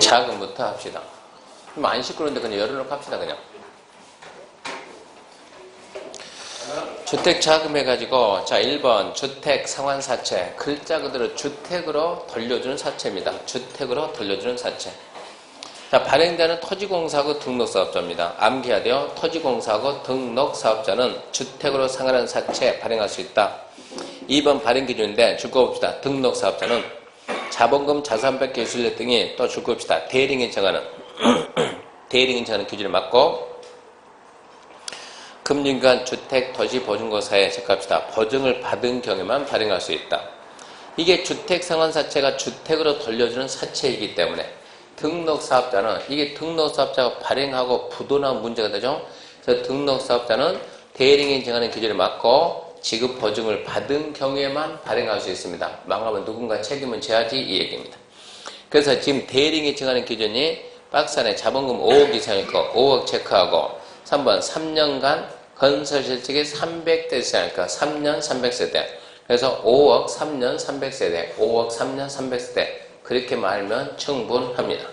자금부터 합시다. 좀 안 시끄러운데 그냥 열어놓고 합시다. 그냥 주택 자금 해가지고, 자 1번 주택 상환사채, 글자 그대로 주택으로 돌려주는 사채입니다. 주택으로 돌려주는 사채. 자, 발행자는 토지공사하고 등록사업자입니다. 암기해야 돼요. 토지공사하고 등록사업자는 주택으로 상환한 사채 발행할 수 있다. 2번 발행기준인데 줄거 봅시다. 등록사업자는 자본금, 자산밖에 기술력 등이 또 줄거 봅시다. 대리인이 정하는 대리인이 정하는 기준에 맞고, 금융기관, 주택, 도시보증공사에 체크합시다. 보증을 받은 경우에만 발행할 수 있다. 이게 주택상환사채가 주택으로 돌려주는 사채이기 때문에 등록사업자는, 이게 등록사업자가 발행하고 부도나면 문제가 되죠. 그래서 등록사업자는 대리인이 정하는 기준에 맞고 지급 보증을 받은 경우에만 발행할 수 있습니다. 망하면 누군가 책임은 져야지 이 얘기입니다. 그래서 지금 대리인이 정하는 기준이 박스 안에 자본금 5억 이상일 거 5억 체크하고, 3번 3년간 건설실적이 300대 이상일까 3년 300세대. 그래서 5억 3년 300세대, 5억 3년 300세대. 그렇게 말하면 충분합니다.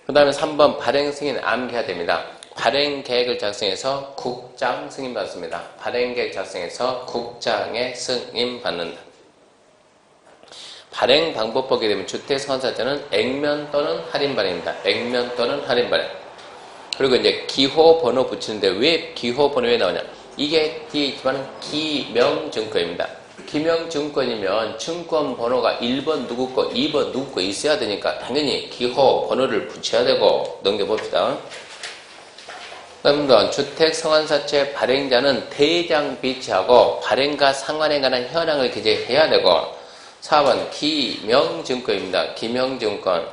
그 다음에 3번 발행 승인 암기해야 됩니다. 발행 계획을 작성해서 국장 승인 받습니다. 발행 계획 작성해서 국장의 승인 받는다. 발행 방법 보게 되면 주택상환사채는 액면 또는 할인 발행입니다. 액면 또는 할인 발행. 그리고 이제 기호 번호 붙이는데 왜 기호 번호 왜 나오냐? 이게 뒤에 있지만 기명증권입니다. 기명증권이면 증권 번호가 1번 누구 거, 2번 누구 거 있어야 되니까 당연히 기호 번호를 붙여야 되고. 넘겨봅시다. 그다음 주택상환사채 발행자는 대장 비치하고 발행과 상환에 관한 현황을 기재해야 되고. 4번 기명증권입니다. 기명증권.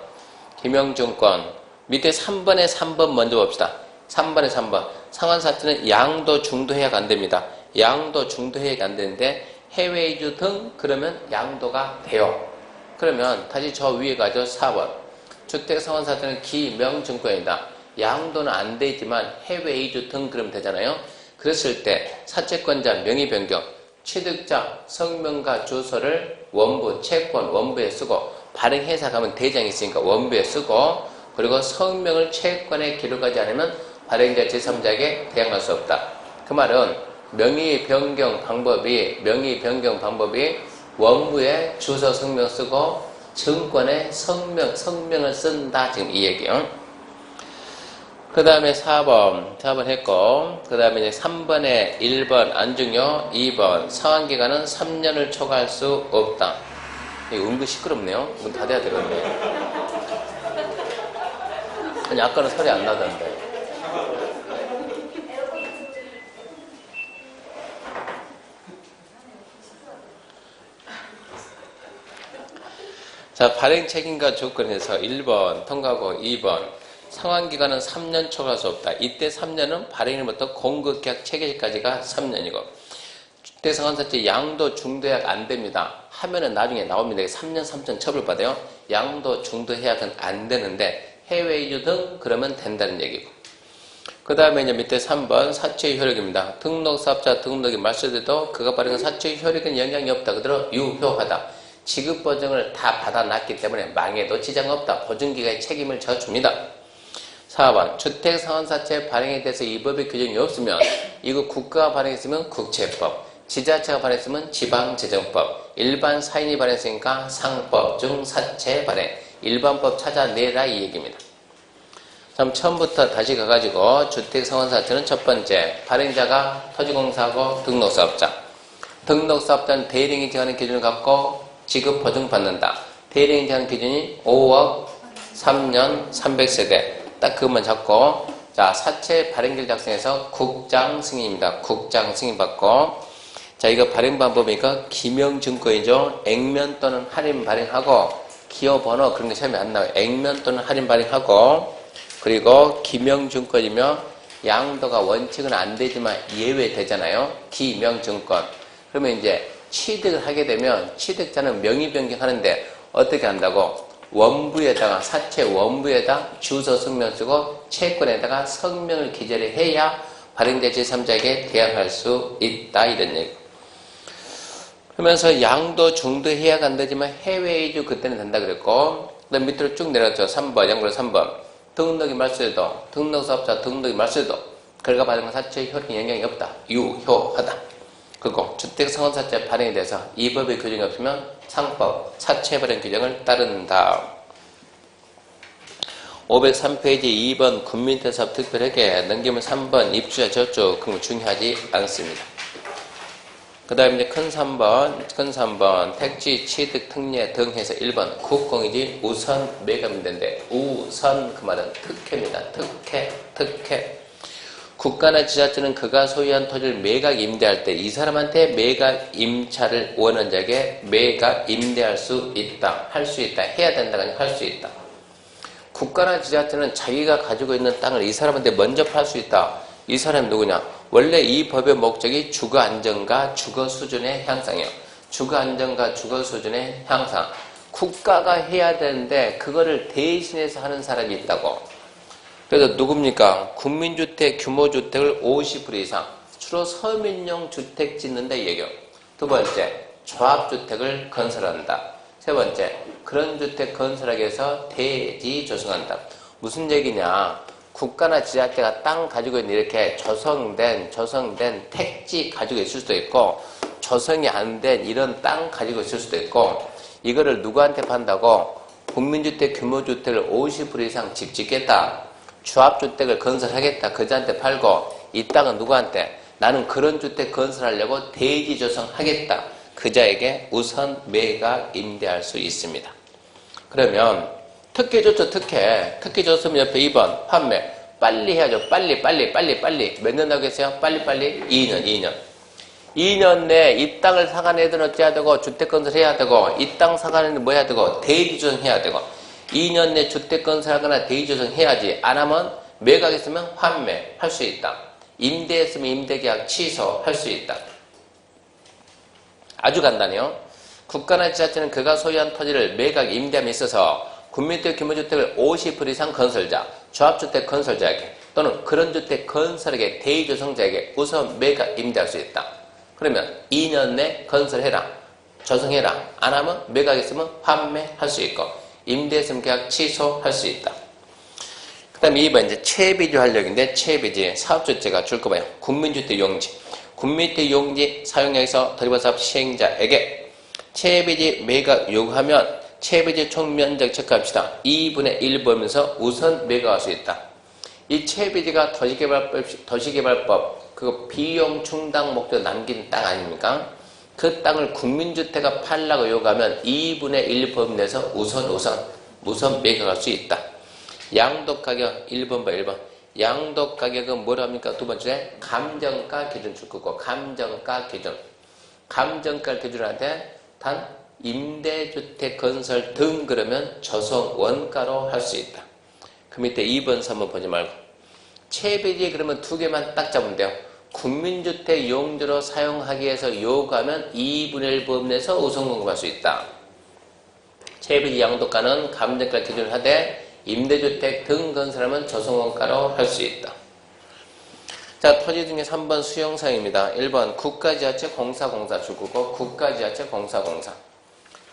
밑에 3번에 3번 먼저 봅시다. 3번에 3번. 상환사채는 양도 중도 해약 안 됩니다. 양도 중도 해약 안 되는데 해외 이주 등 그러면 양도가 돼요. 그러면 다시 저 위에 가죠. 4번. 주택상환사채는 기명증권이다. 양도는 안 되지만 해외 이주 등 그러면 되잖아요. 그랬을 때 사채권자 명의 변경, 취득자 성명과 주소를 원부, 채권 원부에 쓰고, 발행회사 가면 대장이 있으니까 원부에 쓰고, 그리고 성명을 채권에 기록하지 않으면 발행자 제3자에게 대항할 수 없다. 그 말은 명의 변경 방법이 원부에 주소 성명 쓰고 증권에 성명을 쓴다. 지금 이 얘기요. 그 다음에 4번 했고, 그 다음에 이제 3번에 1번 안중요, 2번 상환기간은 3년을 초과할 수 없다. 이거 은근 시끄럽네요. 문 닫아야 되거든요. 아니, 아까는 소리 안 나던데. 자, 발행 책임과 조건에서 1번 통과하고 2번 상환기간은 3년 초과할 수 없다. 이때 3년은 발행일부터 공급계약 체결까지가 3년이고, 주택상환사채 양도 중도해약 안 됩니다. 하면은 나중에 나옵니다. 3년 3천 처벌받아요. 양도 중도해약은 안 되는데 해외 이주 등 그러면 된다는 얘기고. 그 다음에 이제 밑에 3번 사채 효력입니다. 등록사업자 등록이 말소돼도 그가 발행한 사채 효력은 영향이 없다. 그대로 유효하다. 지급 보증을 다 받아놨기 때문에 망해도 지장 없다. 보증기관의 책임을 져줍니다. 4번 주택상환사채 발행에 대해서 이 법의 규정이 없으면, 이거 국가가 발행했으면 국채법, 지자체가 발행했으면 지방재정법, 일반 사인이 발행했으니까 상법 중 사채 발행, 일반법 찾아내라 이 얘기입니다. 그럼 처음부터 다시 가가지고 주택상환사채는 첫 번째 발행자가 토지공사하고 등록사업자. 등록사업자는 대리인이 정하는 기준을 갖고 지급 보증 받는다. 대리인이 정하는 기준이 5억 3년 300세대. 딱 그것만 잡고, 자 사채 발행기를 작성해서 국장 승인입니다. 국장 승인 받고, 자 이거 발행 방법이니까 기명증권이죠. 액면 또는 할인 발행하고, 기호 번호 그런 게 처음에 안 나와요. 액면 또는 할인 발행하고, 그리고 기명증권이며 양도가 원칙은 안 되지만 예외되잖아요. 기명증권. 그러면 이제 취득을 하게 되면 취득자는 명의 변경하는데 어떻게 한다고? 원부에다가 사채 원부에다 주소 성명 쓰고 채권에다가 성명을 기재를 해야 발행자 제3자에게 대항할 수 있다. 이런 얘기. 그러면서 양도 중도 해약 안 되지만 해외 이주 그때는 된다 그랬고, 그다음 밑으로 쭉 내려갔죠. 3번, 양글 3번. 등록이 말소해도, 등록사업자 등록이 말소해도 결과발행 사채 효력에 영향이 없다. 유효하다. 그리고 주택상환사채 발행에 대해서 이 법의 규정이 없으면 상법, 사채 발행 규정을 따른다. 503페이지 2번 국민대사업 특별회계 넘기면 3번 입주자 저축 그런 거 중요하지 않습니다. 그 다음에 이제 큰 3번 택지 취득 특례 등 해서 1번 국공유지 우선 매각임대인데 우선 그 말은 특혜입니다. 특혜. 국가나 지자체는 그가 소유한 토지를 매각 임대할 때 이 사람한테 매각 임차를 원하는 자에게 매각 임대할 수 있다. 할 수 있다. 해야 된다가 아니라 할 수 있다. 국가나 지자체는 자기가 가지고 있는 땅을 이 사람한테 먼저 팔 수 있다. 이 사람이 누구냐? 원래 이 법의 목적이 주거 안정과 주거 수준의 향상이에요. 주거 안정과 주거 수준의 향상. 국가가 해야 되는데 그거를 대신해서 하는 사람이 있다고. 그래서 누굽니까? 국민주택 규모주택을 50% 이상 주로 서민용 주택 짓는다 이 얘기예요. 두 번째, 조합주택을 건설한다. 세 번째, 그런 주택 건설하기 위해서 대지 조성한다. 무슨 얘기냐? 국가나 지자체가 땅 가지고 있는 이렇게 조성된 택지 가지고 있을 수도 있고 조성이 안 된 이런 땅 가지고 있을 수도 있고 이거를 누구한테 판다고? 국민주택 규모주택을 50% 이상 집 짓겠다. 조합주택을 건설하겠다. 그자한테 팔고 이 땅은 누구한테? 나는 그런 주택 건설하려고 대지 조성하겠다. 그자에게 우선 매각 임대할 수 있습니다. 그러면 특혜 좋죠. 특혜 좋으면 옆에 2번 판매 빨리 해야죠. 빨리 몇 년 하겠어요? 빨리 2년 내에 이 땅을 사간 애들은 어찌해야 되고 주택 건설해야 되고 이 땅 사간 애들은 뭐 해야 되고 대지 조성해야 되고 2년 내 주택 건설하거나 대지 조성해야지. 안 하면 매각했으면 환매할 수 있다. 임대했으면 임대계약 취소할 수 있다. 아주 간단해요. 국가나 지자체는 그가 소유한 토지를 매각 임대함에 있어서 국민주택 규모주택을 50% 이상 건설자, 조합주택 건설자에게 또는 그런 주택 건설에게 대지조성자에게 우선 매각 임대할 수 있다. 그러면 2년 내 건설해라, 조성해라. 안 하면 매각했으면 환매할 수 있고 임대했으면 계약 취소할 수 있다. 그 다음에 2번 이제 최비지 활력인데 최비지 사업주체가 줄 거 봐요. 국민주택 용지. 국민주택 용지 사용량에서 도리사업 시행자에게 최비지 매각 요구하면 최비지 총면적 체크합시다. 2분의 1 보면서 우선 매각할 수 있다. 이 최비지가 도시개발법 그 비용 충당 목적 남긴 땅 아닙니까? 그 땅을 국민주택가 팔라고 요구하면 2분의 1 범위 내에서 우선 매각할 수 있다. 양도가격 1번 봐 1번. 양도가격은 뭐라 합니까? 두 번째 감정가 기준 줄 거고 감정가 기준. 감정가 기준한테 단 임대주택 건설 등 그러면 조성 원가로 할 수 있다. 그 밑에 2번 3번 보지 말고 최비지 그러면 두 개만 딱 잡으면 돼요. 국민주택 용도로 사용하기 위해서 요구하면 2분의 1 범위 내에서 우선 공급할 수 있다. 최비지 양도가는 감정가 기준을 하되 임대주택 등 건설하면 조성원가로 할 수 있다. 자, 토지 중에 3번 수용사항입니다. 1번 국가지자체 공사 주구고 국가지자체 공사.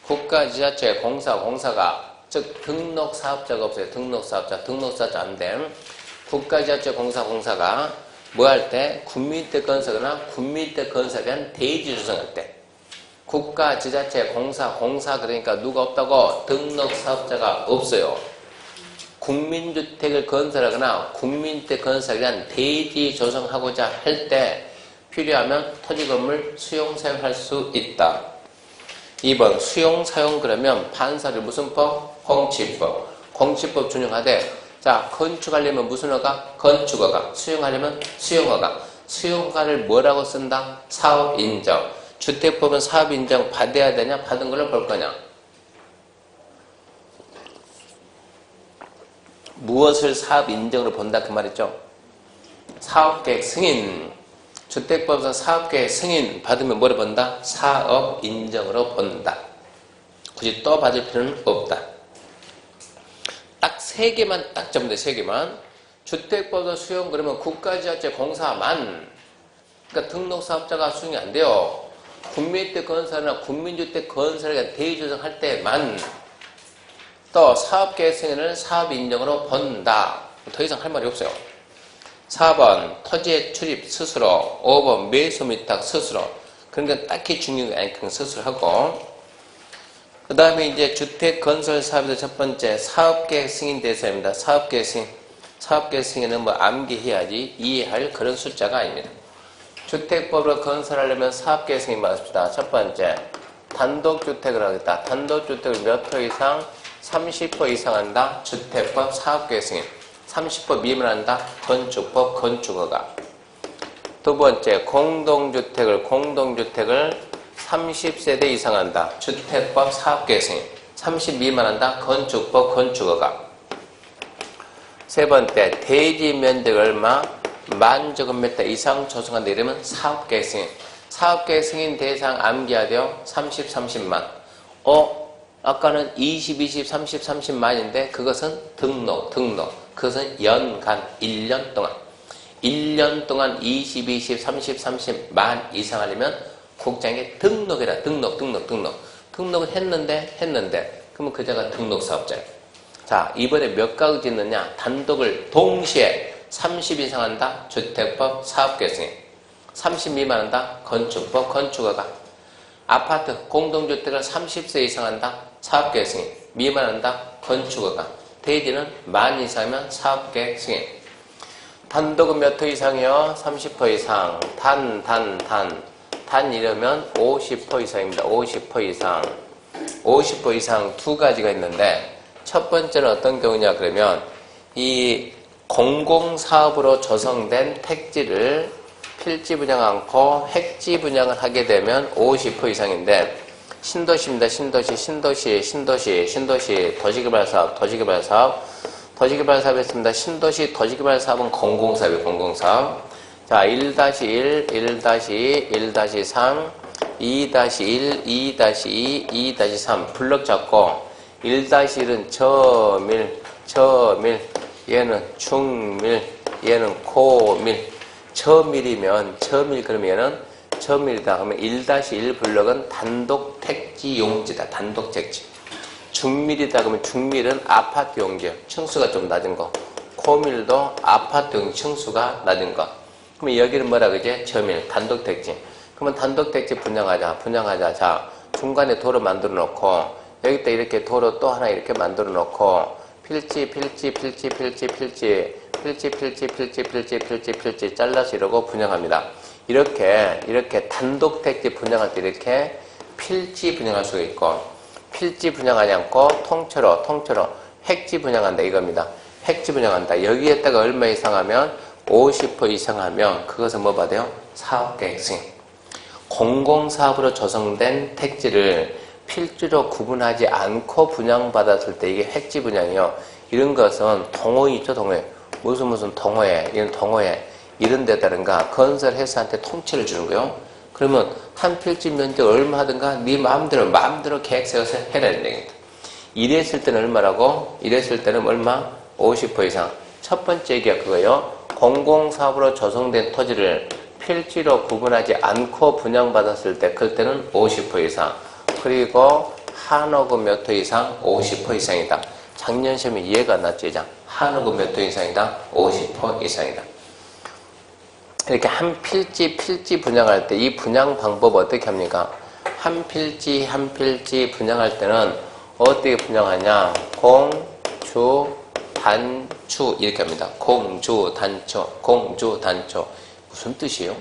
국가지자체 공사가 즉 등록사업자가 없어요. 등록사업자 안 됨. 국가지자체 공사가 뭐 할 때? 국민주택 건설이나 국민주택 건설에 대한 대지 조성할 때 국가지자체 공사 그러니까 누가 없다고? 등록사업자가 없어요. 국민주택을 건설하거나 국민주택 건설에 대한 대지 조성하고자 할 때 필요하면 토지건물 수용사용할 수 있다. 2번 수용사용 그러면 판사를 무슨 법? 공치법 준용하되 자 건축하려면 무슨 허가? 건축허가. 수용하려면 수용허가. 수용허가를 뭐라고 쓴다? 사업인정. 주택법은 사업인정 받아야 되냐? 받은 걸로 볼 거냐? 무엇을 사업인정으로 본다 그 말이죠. 사업계획 승인. 주택법에서 사업계획 승인 받으면 뭐를 본다? 사업인정으로 본다. 굳이 또 받을 필요는 없다. 딱 3개만 딱 잡으면 돼. 3개만. 주택법에서 수용 그러면 국가지자체 공사만. 그러니까 등록사업자가 수용이 안 돼요. 국민주택 건설이나 국민주택 건설에 대한 대지조성할 때만. 또 사업계획 승인을 사업인정으로 본다. 더 이상 할 말이 없어요. 4번 토지의 출입 스스로, 5번 매수미탁 스스로. 그런 건 딱히 중요한 게 아니니까 스스로 하고. 그 다음에 이제 주택 건설 사업에서 첫 번째 사업계획 승인 대사입니다. 사업계획 승인. 사업계획 승인은 뭐 암기해야지 이해할 그런 숫자가 아닙니다. 주택법으로 건설하려면 사업계획 승인 받습니다. 첫 번째 단독주택을 하겠다. 단독주택을 몇 호 이상? 30호 이상 한다. 주택법 사업계획 승인. 30호 미만한다. 건축법 건축허가. 두 번째 공동주택을 30세대 이상 한다. 주택법 사업계획 승인. 30 미만한다. 건축법 건축허가. 세 번째 대지 면적 얼마? 만제곱미터 이상 조성한다. 이러면 사업계획 승인. 사업계획 승인 대상 암기하되어 30, 30만. 아까는 20, 20, 30, 30만인데 그것은 등록. 그것은 연간 1년 동안. 1년 동안 20, 20, 30, 30만 이상 하려면 국장에 등록해라. 등록을 했는데 그러면 그자가 등록사업자예요. 자, 이번에 몇 가구 짓느냐? 단독을 동시에 30 이상 한다. 주택법 사업계획 승인. 30 미만한다. 건축법 건축허가. 아파트 공동주택을 30세 이상 한다. 사업계획 승인. 미만한다. 건축허가. 대지는 만 이상이면 사업계획 승인. 단독은 몇 호 이상이요? 30호 이상. 단 이러면 50호 이상입니다. 50호 이상. 50호 이상 두 가지가 있는데 첫 번째는 어떤 경우냐 그러면 이 공공사업으로 조성된 택지를 필지 분양 않고 획지 분양을 하게 되면 50% 이상인데 신도시입니다. 신도시 도시개발사업 했습니다. 신도시 도시개발사업은 공공사업이에요. 공공사업. 자, 1-1, 1-2, 1-3, 2-1, 2-2, 2-3 블럭 잡고 1-1은 저밀, 얘는 중밀, 얘는 고밀. 저밀이면 그러면은 저밀이다. 그러면 1-1 블럭은 단독 택지 용지다. 단독 택지. 중밀이다. 그러면 중밀은 아파트 용지. 층수가 좀 낮은 거. 고밀도 아파트 용지 층수가 낮은 거. 그러면 여기는 뭐라 그러지? 저밀, 단독 택지. 그러면 단독 택지 분양하자. 자, 중간에 도로 만들어 놓고 여기다 이렇게 도로 또 하나 이렇게 만들어 놓고 필지 잘라서 이러고 분양합니다. 이렇게 단독 택지 분양할 때 이렇게 필지 분양할 수가 있고 필지 분양하지 않고 통째로 획지 분양한다 이겁니다. 획지 분양한다. 여기에다가 얼마 이상 하면 50% 이상 하면 그것은 뭐 받아요? 사업계획 승인. 공공사업으로 조성된 택지를 필지로 구분하지 않고 분양받았을 때 이게 획지 분양이요. 이런 것은 동호회 있죠, 동호회. 무슨 동호회, 이런 동호회, 이런 데다든가 건설회사한테 통째를 주는 거요. 그러면 한 필지 면적 얼마 하든가 네 마음대로 계획 세워서 해라 이런 얘기입니다. 이랬을 때는 얼마라고? 이랬을 때는 얼마? 50% 이상. 첫 번째 얘기가 그거예요. 공공사업으로 조성된 토지를 필지로 구분하지 않고 분양받았을 때 그때는 50% 이상. 그리고 한호급 몇 호 이상? 50% 이상이다. 작년 시험에 이해가 안 났죠, 이장. 한호급 몇 호 이상이다? 50% 이상이다. 이렇게 한 필지 분양할 때 이 분양 방법 어떻게 합니까? 한 필지 분양할 때는 어떻게 분양하냐? 공주, 단추 이렇게 합니다. 공주, 단추. 무슨 뜻이에요?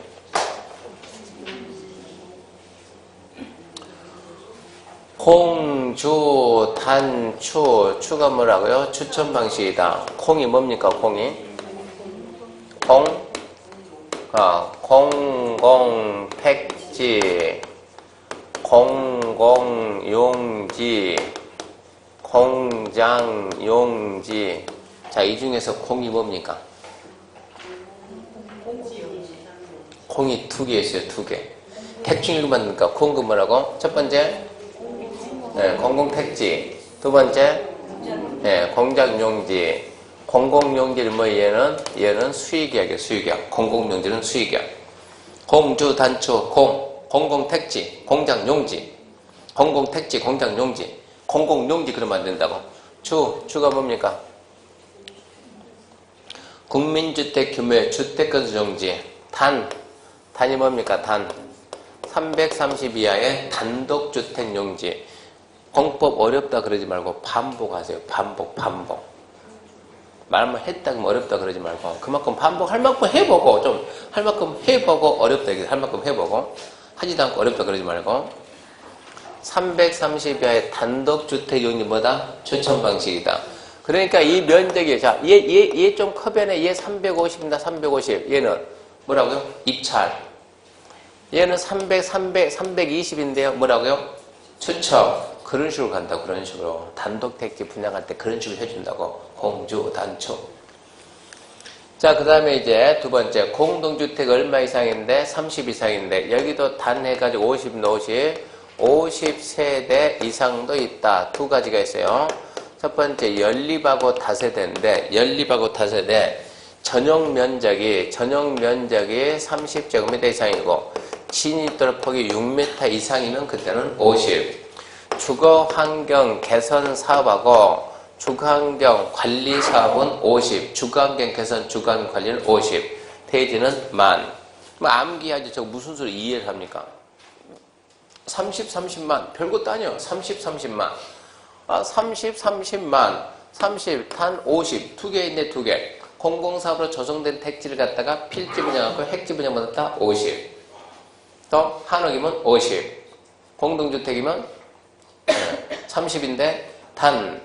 공주, 단추, 추가 뭐라고요? 추천 방식이다. 콩이 뭡니까, 콩이? 공공택지, 공공용지, 공장용지. 자, 이 중에서 공이 뭡니까? 공이 두 개 있어요, 두 개. 택중 읽으면 됩니까? 공그 뭐라고? 첫 번째, 공공택지. 두 번째, 공장용지. 공공용지는 뭐 얘는 수익이야기야, 수익이야. 공공용지는 수익이야. 공주, 단추, 공공택지, 공장용지. 공공택지, 공장용지. 공공용지 그러면 안 된다고. 주가 뭡니까? 국민주택 규모의 주택건수 용지. 단이 뭡니까? 330 이하의 단독주택 용지. 공법 어렵다 그러지 말고 반복하세요. 반복. 말만 했다 그러면 어렵다 그러지 말고 그만큼 반복할 만큼 해보고 좀 할 만큼 해보고 어렵다 할 만큼 해보고 하지도 않고 어렵다 그러지 말고 330 이하의 단독주택 용지 뭐다? 추천 방식이다. 그러니까 이 면적이 자, 얘 좀 커변에 얘 350입니다. 350. 얘는 뭐라고요? 입찰. 얘는 320인데요. 뭐라고요? 추첨. 그런 식으로 간다. 그런 식으로. 단독 택지 분양할 때 그런 식으로 해준다고. 공주, 단초. 자, 그 다음에 이제 두 번째. 공동주택 얼마 이상인데? 30 이상인데. 여기도 단 해가지고 50세대 이상도 있다. 두 가지가 있어요. 첫 번째, 연립하고 다세대인데, 전용 면적이 30제곱미터 이상이고, 진입도로 폭이 6m 이상이면 그때는 50. 주거환경 개선 사업하고 주거환경 관리 사업은 50. 주거환경 개선, 주거환경 관리는 50. 대지는 만. 뭐 암기하지 저 무슨 소리 이해를 합니까? 30만. 별것도 아니에요. 30만. 30만. 30, 단 50. 두 개 있네, 두 개. 공공사업으로 조성된 택지를 갖다가 필지 분양하고 핵지 분양받았다 50. 또 한옥이면 50. 공동주택이면 30인데 단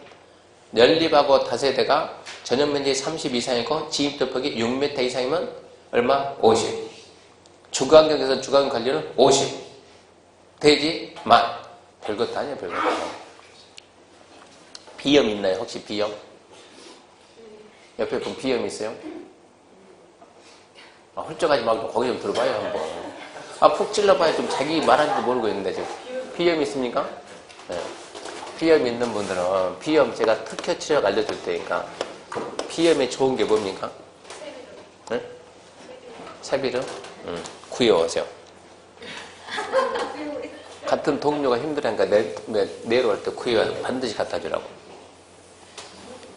연립하고 다세대가 전용면적이 30 이상이고 진입도폭이 6m 이상이면 얼마? 50. 주거환경에서 주거환경 관리는 50. 대지 만. 별것도 아니에요. 별것도. 비염 있나요? 혹시 비염? 옆에 분 비염 있어요? 훌쩍하지 말고 거기 좀 들어봐요 한번. 푹 찔러봐야 좀 자기 말하는지도 모르고 있는데 지금 비염 있습니까? 네. 비염 있는 분들은 비염 제가 특허 치료약 알려줄 테니까 비염에 좋은 게 뭡니까? 네? 새비름? 구여오세요. 같은 동료가 힘들으니까 내려올 때 구여와서 반드시 갖다 주라고.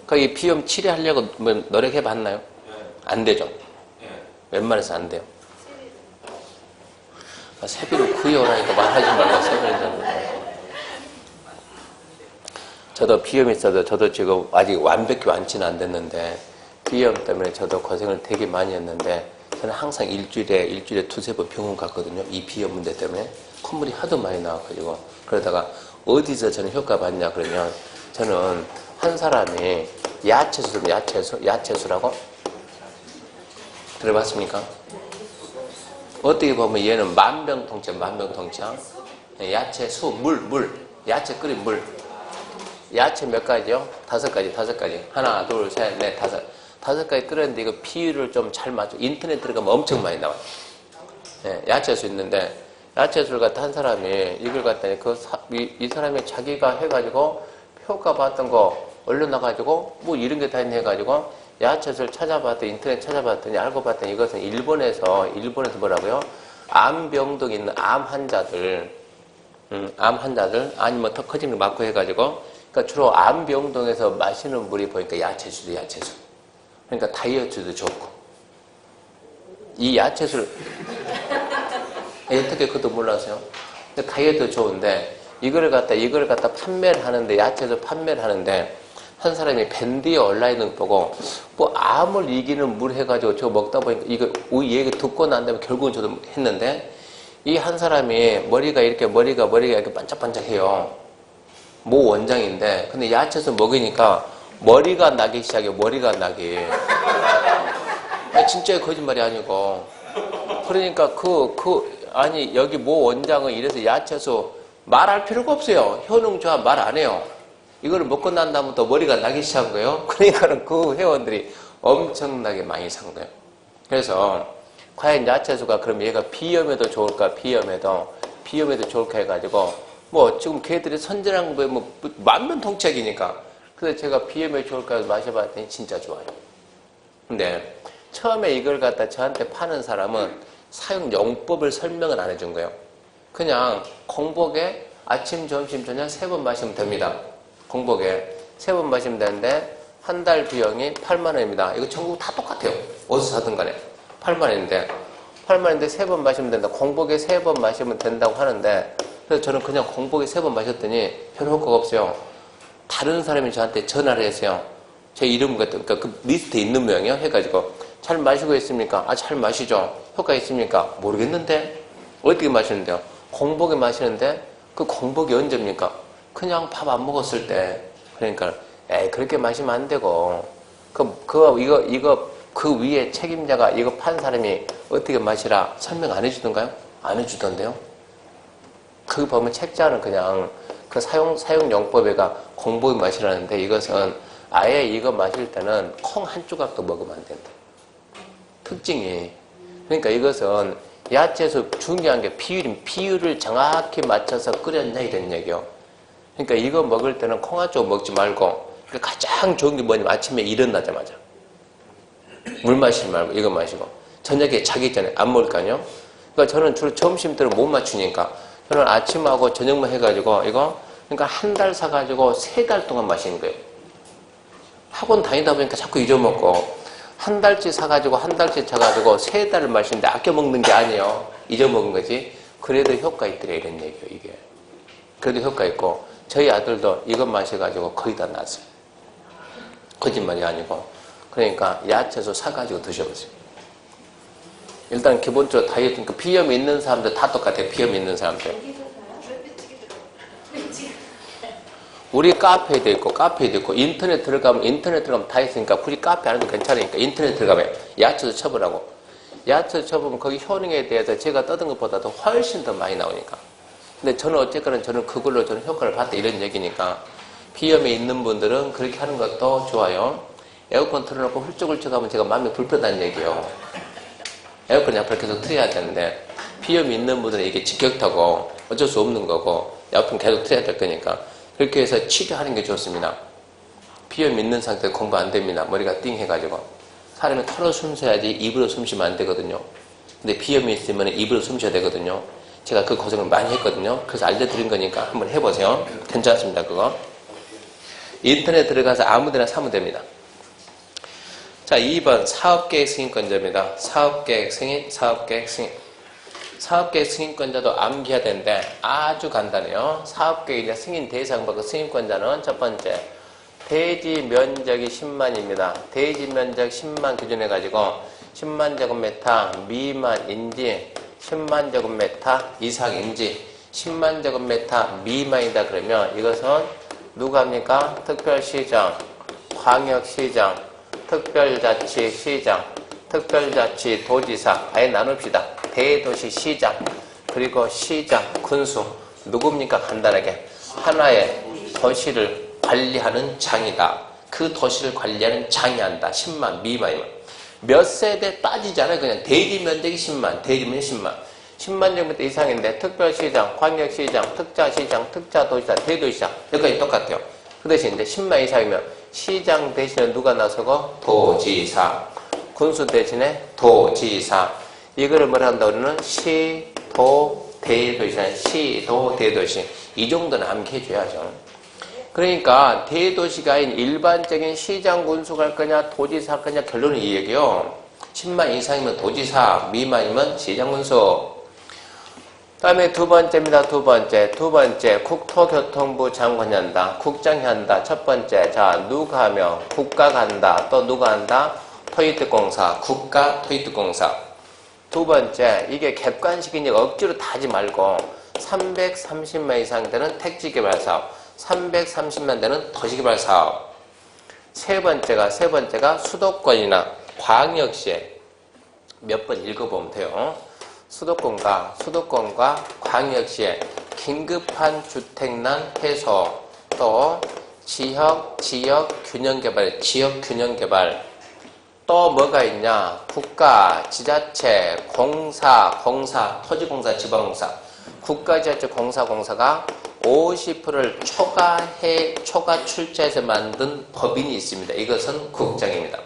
거기 비염 치료하려고 뭐 노력해봤나요? 안 되죠? 웬만해서 안 돼요. 새비로 구여오라니까 말하지 말고 새비로. 저도 비염이 있어도 저도 지금 아직 완벽히 완치는 안 됐는데 비염 때문에 저도 고생을 되게 많이 했는데 저는 항상 일주일에 두세 번 병원 갔거든요. 이 비염 문제 때문에 콧물이 하도 많이 나와가지고 그러다가 어디서 저는 효과 봤냐 그러면 저는 한 사람이 야채수라고 들어봤습니까? 어떻게 보면 얘는 만병통치약. 야채수, 야채 끓인 물. 야채 몇 가지요? 5가지. 하나, 둘, 셋, 넷, 5 가지 끓였는데 이거 비율을 좀 잘 맞춰. 인터넷 들어가면 엄청 많이 나와요. 야채수 있는데, 야채수를 갖다 한 사람이 이걸 갖다니 이 사람이 자기가 해가지고 효과 봤던 거 올려놔가지고 뭐 이런 게 다 있네 해가지고 야채수를 찾아봤더니 인터넷 찾아봤더니 알고 봤더니 이것은 일본에서 뭐라고요? 암병동 있는 암 환자들 아니면 더 커지는 거 맞고 해가지고 그러니까 주로 암병동에서 마시는 물이 보니까 야채수. 그러니까 다이어트도 좋고. 이 야채수를 어떻게 그것도 몰라서요? 다이어트도 좋은데 이걸 갖다 판매를 하는데 야채수 판매를 하는데 한 사람이 밴드에 온라인을 보고 뭐 암을 이기는 물 해가지고 저거 먹다 보니까 이거 얘기 듣고 난 다음에 결국은 저도 했는데 이 한 사람이 머리가 이렇게 반짝반짝해요. 모 원장인데 근데 야채수 먹으니까 머리가 나기 시작해요. 진짜 거짓말이 아니고 그러니까 아니 여기 모 원장은 이래서 야채수 말할 필요가 없어요. 효능 좋아 말 안 해요. 이거를 먹고 난 다음부터 머리가 나기 시작한 거예요. 그러니까는 그 회원들이 엄청나게 많이 산 거예요. 그래서 과연 야채수가 그럼 얘가 비염에도 좋을까? 비염에도 좋을까 해가지고 뭐 지금 걔들이 선전한 거 뭐 만병통치약이니까 그래서 제가 비염에 좋을까 해서 마셔봤더니 진짜 좋아요. 근데 처음에 이걸 갖다 저한테 파는 사람은 사용 용법을 설명을 안 해준 거예요. 그냥 공복에 아침, 점심, 저녁 3번 마시면 됩니다. 공복에 3번 마시면 되는데 한 달 비용이 8만 원입니다. 이거 전국 다 똑같아요. 어디서 사든 간에 8만 원인데 8만 원인데 3번 마시면 된다. 공복에 3번 마시면 된다고 하는데 그래서 저는 그냥 공복에 3번 마셨더니 별 효과가 없어요. 다른 사람이 저한테 전화를 했어요. 제 이름 같은 그러니까 그 리스트에 있는 모양이요. 해가지고 잘 마시고 있습니까? 아, 잘 마시죠. 효과 있습니까? 모르겠는데 어떻게 마시는데요? 공복에 마시는데 그 공복이 언제입니까? 그냥 밥 안 먹었을 때. 그러니까 그렇게 마시면 안 되고 그 위에 책임자가 이거 판 사람이 어떻게 마시라 설명 안 해주던가요? 안 해주던데요? 거기 보면 책자는 그냥 그 사용용법에가 공복에 마시라는데 이것은 아예 이거 마실 때는 콩 한 조각도 먹으면 안 된다. 특징이. 그러니까 이것은 야채에서 중요한 게 비율을 정확히 맞춰서 끓였냐 이런 얘기요. 그러니까 이거 먹을 때는 콩 한 조각 먹지 말고 가장 좋은 게 뭐냐면 아침에 일어나자마자 물 마시지 말고 이거 마시고 저녁에 자기 전에 안 먹을 거 아니에요? 그러니까 저는 주로 점심 때는 못 맞추니까 저는 아침하고 저녁만 해가지고 이거 그러니까 한 달 사가지고 3달 동안 마시는 거예요. 학원 다니다 보니까 자꾸 잊어먹고 한 달치 사가지고 한 달치 사가지고 3달을 마시는데 아껴 먹는 게 아니에요. 잊어먹은 거지. 그래도 효과 있더래 이런 얘기예요. 이게 그래도 효과 있고 저희 아들도 이것 마셔가지고 거의 다 났어요. 거짓말이 아니고. 그러니까 야채소 사가지고 드셔보세요. 일단 기본적으로 다이어트, 그러니까 비염이 있는 사람들 다 똑같아요. 비염이 있는 사람들. 우리 카페에도 있고 인터넷 들어가면 다 있으니까 굳이 카페 안 해도 괜찮으니까 인터넷 들어가면 야채소 쳐보라고. 야채소 쳐보면 거기 효능에 대해서 제가 떠든 것보다도 훨씬 더 많이 나오니까. 근데 저는 어쨌거나 저는 그걸로 저는 효과를 봤다 이런 얘기니까 비염이 있는 분들은 그렇게 하는 것도 좋아요. 에어컨 틀어놓고 훌쩍훌쩍 하면 제가 마음이 불편하다는 얘기예요. 에어컨 옆을 계속 틀어야 되는데 비염이 있는 분들은 이게 직격타고 어쩔 수 없는 거고 에어컨 계속 틀어야 될 거니까 그렇게 해서 치료하는 게 좋습니다. 비염이 있는 상태에 공부 안 됩니다. 머리가 띵해가지고 사람이 털어 숨 쉬어야지 입으로 숨 쉬면 안 되거든요. 근데 비염이 있으면 입으로 숨 쉬어야 되거든요. 제가 그 고생을 많이 했거든요. 그래서 알려드린 거니까 한번 해보세요. 괜찮습니다. 그거 인터넷 들어가서 아무데나 사면 됩니다. 자, 2번 사업계획 승인권자입니다. 사업계획 승인. 사업계획 승인권자도 암기해야 되는데 아주 간단해요. 사업계획 승인 대상 받고 승인권자는 첫 번째 대지 면적이 10만입니다. 대지 면적 10만 기준해가지고 10만 제곱미터 미만인지 10만 제곱미터 이상인지 10만 제곱미터 미만이다 그러면 이것은 누가 합니까? 특별시장, 광역시장, 특별자치시장, 특별자치도지사 아예 나눕시다. 대도시시장 그리고 시장, 군수 누굽니까? 간단하게 하나의 도시를 관리하는 장이다. 그 도시를 관리하는 장이 한다. 10만 미만이면 몇 세대 따지지 않아요. 그냥 대지 면적이 10만, 대지 면적 10만 10만 제곱미터 이상인데 특별시장, 광역시장, 특자시장, 특자도지사, 대도시장 여기까지 똑같아요. 그 대신 이제 10만 이상이면 시장 대신에 누가 나서고? 도지사. 군수 대신에 도지사. 이거를 뭐라 한다고 그러는? 시도 대도시잖아요. 시도 대도시. 이 정도는 암기해줘야죠. 그러니까 대도시가 아닌 일반적인 시장 군수가 할 거냐 도지사 할 거냐 결론은 이 얘기요. 10만 이상이면 도지사, 미만이면 시장 군수. 다음에 두 번째입니다. 두 번째 국토교통부 장관이 한다. 국장이 한다. 첫 번째 자 누가 하며 국가가 한다. 또 누가 한다? 토이트공사, 국가 토이트공사. 두 번째 이게 객관식이니까 억지로 다 하지 말고 330만 이상 되는 택지개발사업, 330만 되는 도시개발사업. 세 번째가 수도권이나 광역시에 몇 번 읽어보면 돼요. 수도권과 광역시에 긴급한 주택난 해소, 또 지역 균형 개발, 또 뭐가 있냐? 국가, 지자체, 공사, 토지공사, 지방공사, 국가, 지자체, 공사가 50%를 초과 출자해서 만든 법인이 있습니다. 이것은 국장입니다.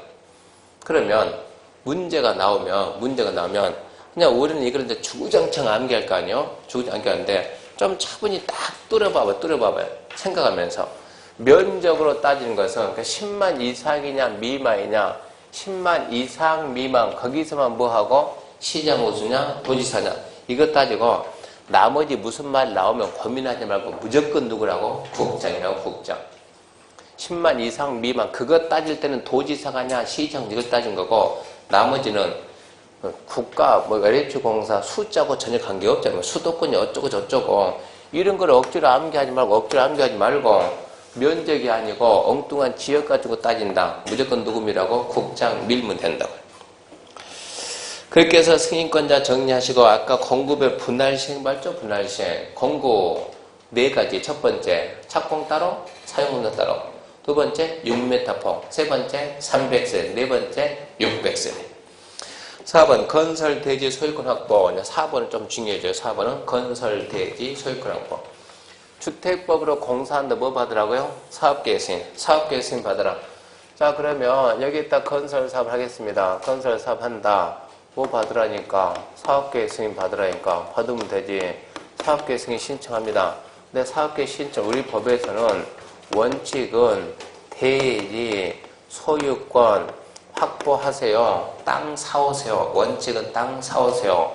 그러면 문제가 나오면 그냥 우리는 이걸 이제 주구장창 암기할 거 아니에요? 주구장창 암기하는데 좀 차분히 딱 뚫어봐봐요. 생각하면서. 면적으로 따지는 것은 그러니까 10만 이상이냐 미만이냐 10만 이상 미만 거기서만 뭐하고 시장 호수냐 도지사냐 이거 따지고 나머지 무슨 말 나오면 고민하지 말고 무조건 누구라고? 국장이라고 국장. 10만 이상 미만 그거 따질 때는 도지사가냐 시장 이걸 따진 거고 나머지는 국가 뭐 LH공사 숫자고 전혀 관계없잖아요. 수도권이 어쩌고 저쩌고 이런 걸 억지로 암기하지 말고 면적이 아니고 엉뚱한 지역 가지고 따진다. 무조건 누구미라고? 국장 밀면 된다고. 그렇게 해서 승인권자 정리하시고 아까 공급의 분할시행 맞죠? 분할시행. 공급 4가지. 첫 번째 착공 따로 사용공사 따로. 두 번째 6m포. 세 번째 300세. 네 번째 600세. 4번 건설 대지 소유권 확보. 4번은 좀 중요해져요. 4번은 건설 대지 소유권 확보. 주택법으로 공사한다 뭐 받으라고요? 사업계획 승인. 사업계획 승인 받으라. 자 그러면 여기다 건설 사업을 하겠습니다. 건설 사업 한다. 뭐 받으라니까? 사업계획 승인 받으라니까. 받으면 되지. 사업계획 승인 신청합니다. 근데 사업계획 신청 우리 법에서는 원칙은 대지 소유권 확보하세요. 땅 사오세요. 원칙은 땅 사오세요.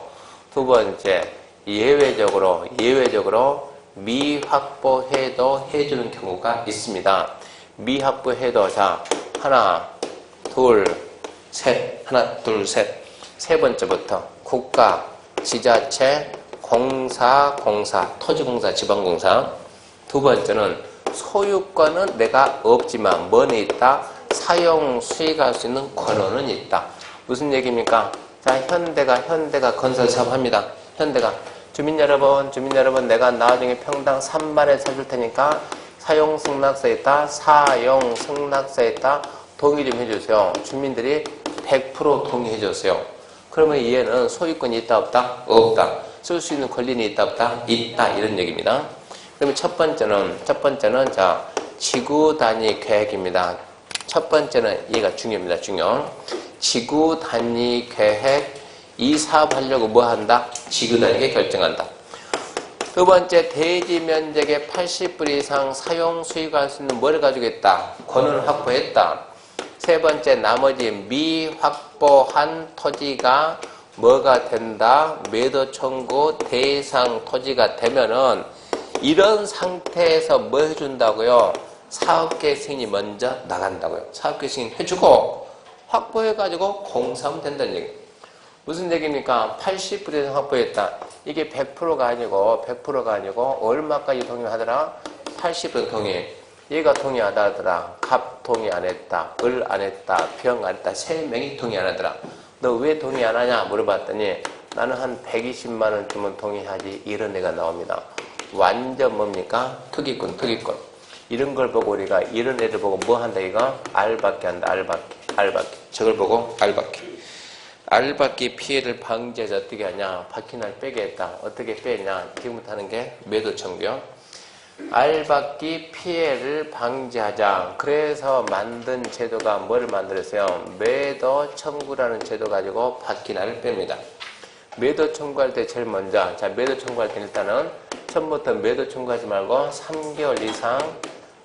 두 번째 예외적으로 미확보해도 해주는 경우가 있습니다. 미확보해도 자 하나 둘 셋 세 번째부터 국가, 지자체, 공사, 토지공사, 지방공사. 두 번째는 소유권은 내가 없지만 뭐는 있다? 사용, 수익할 수 있는 권한은 있다. 무슨 얘기입니까? 자, 현대가 건설 사업합니다. 현대가 주민 여러분, 내가 나중에 평당 3만에 사줄 테니까 사용 승낙서 있다, 사용 승낙서 있다, 동의 좀 해주세요. 주민들이 100% 동의해 줬어요. 그러면 얘는 소유권이 있다, 없다? 없다. 쓸 수 있는 권리는 있다, 없다? 있다. 이런 얘기입니다. 그러면 첫 번째는 자, 지구 단위 계획입니다. 첫 번째는 얘가 중요합니다. 지구 단위 계획 이 사업 하려고 뭐 한다? 지구 단위에 결정한다. 두 번째, 대지 면적의 80% 이상 사용 수익할 수 있는 뭐를 가지고 있다? 권한을 확보했다. 세 번째, 나머지 미확보한 토지가 뭐가 된다? 매도 청구 대상 토지가 되면은 이런 상태에서 뭐 해준다고요? 사업계획 승인이 먼저 나간다고요. 사업계획 승인 해주고 확보해가지고 공사하면 된다는 얘기. 무슨 얘기입니까? 80% 이상 확보했다. 이게 100%가 아니고 얼마까지 동의하더라? 80% 동의. 얘가 동의하다 하더라. 갑 동의 안 했다. 을 안 했다. 병 안 했다. 3명이 동의 안 하더라. 너 왜 동의 안 하냐? 물어봤더니 나는 한 120만 원 주면 동의하지. 이런 애가 나옵니다. 완전 뭡니까? 투기꾼. 이런 걸 보고 우리가 이런 애들 보고 뭐 한다 이거? 알받기 한다. 알받기. 저걸 보고 알받기. 알받기 피해를 방지해서 어떻게 하냐? 바퀴날 빼게 했다. 어떻게 빼냐? 지금부터 하는 게 매도 청구요. 알받기 피해를 방지하자. 그래서 만든 제도가 뭐를 만들었어요? 매도 청구라는 제도 가지고 바퀴날을 뺍니다. 매도 청구할 때 제일 먼저 매도 청구할 때 일단은 처음부터 매도 청구하지 말고 3개월 이상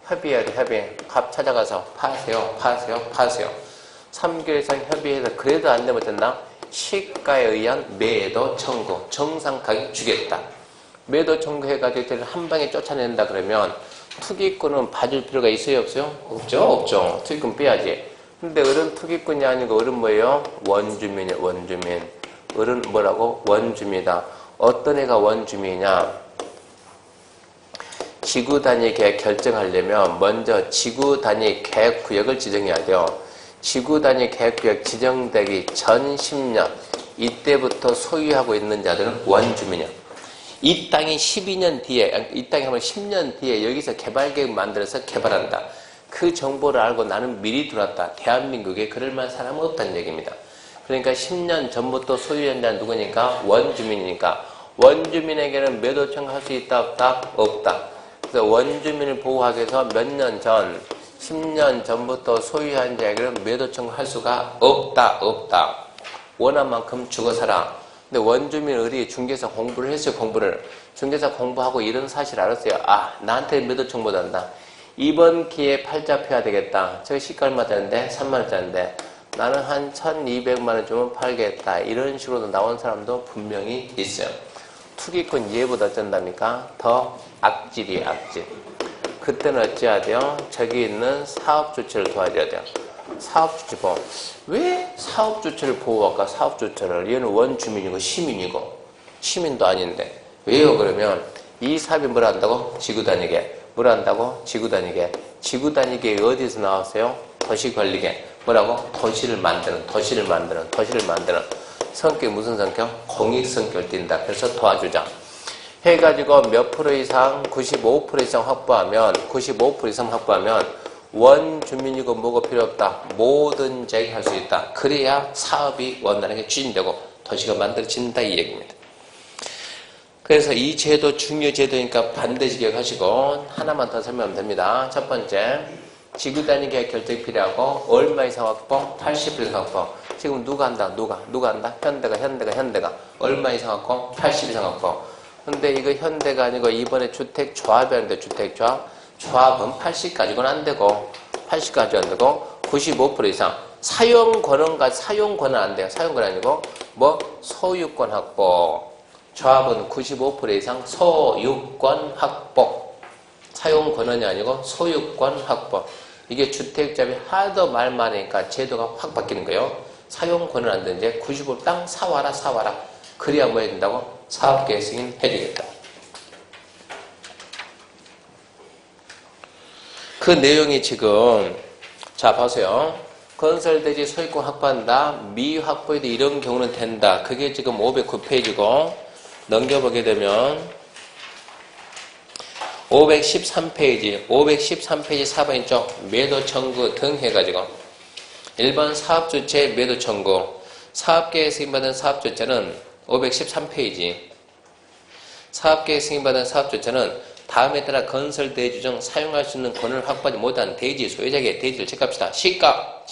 협의해야 돼. 협의. 갑 찾아가서 파세요. 3개월 이상 협의해서 그래도 안 되면 된다. 시가에 의한 매도 청구. 정상 가격 주겠다. 매도 청구해가지고 저를 한 방에 쫓아낸다 그러면 투기꾼은 봐줄 필요가 있어요? 없어요? 없죠. 투기꾼 빼야지. 근데 어른 투기꾼이 아니고 어른 뭐예요? 원주민이에요. 원주민. 어른 뭐라고? 원주민이다. 어떤 애가 원주민이냐? 지구 단위 계획 결정하려면 먼저 지구 단위 계획 구역을 지정해야 돼요. 지구 단위 계획 구역 지정되기 전 10년 이때부터 소유하고 있는 자들은 원주민이야. 이 땅이 12년 뒤에, 이 땅이 하면 10년 뒤에 여기서 개발계획 만들어서 개발한다. 그 정보를 알고 나는 미리 들어왔다. 대한민국에 그럴 만한 사람은 없다는 얘기입니다. 그러니까 10년 전부터 소유한 자는 누구니까? 원주민이니까. 원주민에게는 매도 청구할 수 있다, 없다? 없다. 그래서 원주민을 보호하기 위해서 몇 년 전, 10년 전부터 소유한 자에게는 매도 청구할 수가 없다. 원한 만큼 주고 살아. 근데 원주민 의리 중개사 공부를 했어요. 중개사 공부하고 이런 사실 알았어요. 아, 나한테 매도 청구 못한다. 이번 기회에 팔자 펴야 되겠다. 저기 시가 얼마짜리인데? 3만원짜리인데 나는 한 1200만원 주면 팔겠다. 이런 식으로 나온 사람도 분명히 있어요. 투기권 얘보다 어쩐답니까? 더 악질이에요. 악질. 그때는 어찌해야 돼요? 저기 있는 사업주체를 도와줘야 돼요. 사업주체 보호. 왜 사업주체를 보호할까? 사업주체를. 얘는 원주민이고 시민이고 시민도 아닌데 왜요? 그러면 이 사업이 뭘 한다고? 지구단위계. 뭘 한다고? 지구단위계. 지구단위계 어디서 나왔어요? 도시관리계. 뭐라고? 도시를 만드는 성격이 무슨 성격? 공익 성격을 띈다. 그래서 도와주자. 해가지고 몇 프로 이상, 95% 이상 확보하면, 95% 이상 확보하면 원주민이고 뭐고 필요 없다. 뭐든지 할 수 있다. 그래야 사업이 원활하게 추진되고 도시가 만들어진다 이 얘기입니다. 그래서 이 제도 중요 제도니까 반드시 기억하시고 하나만 더 설명하면 됩니다. 첫 번째, 지구 단위계 결정이 필요하고 얼마 이상 확보? 80% 이상 확보. 지금 누가 한다? 누가 한다? 현대가 얼마 이상 확보? 80 이상 확보. 근데 이거 현대가 아니고 이번에 주택 조합이 하는데 주택 조합. 조합은 80 가지고는 안 되고 80 가지고 안 되고 95% 이상. 사용 권은 안 돼요. 사용 권은 아니고 뭐 소유권 확보. 조합은 95% 이상 소유권 확보. 사용 권한이 아니고 소유권 확보. 이게 주택자비 하도 말 많으니까 제도가 확 바뀌는 거예요. 사용 권한 안 되는데 95% 땅 사와라. 그래야 뭐 해야 된다고? 사업계획 승인 해주겠다. 그 내용이 지금 자 보세요. 건설대지 소유권 확보한다. 미확보에도 이런 경우는 된다. 그게 지금 509페이지고 넘겨보게 되면 513페이지 4번 쪽 매도 청구 등 해가지고 1번 사업주체 매도 청구 사업계획 승인받은 사업주체는 513페이지 사업계획 승인받은 사업주체는 다음에 따라 건설 대지 중 사용할 수 있는 권한을 확보하지 못한 대지 소유자에게 대지를 체크합시다. 시가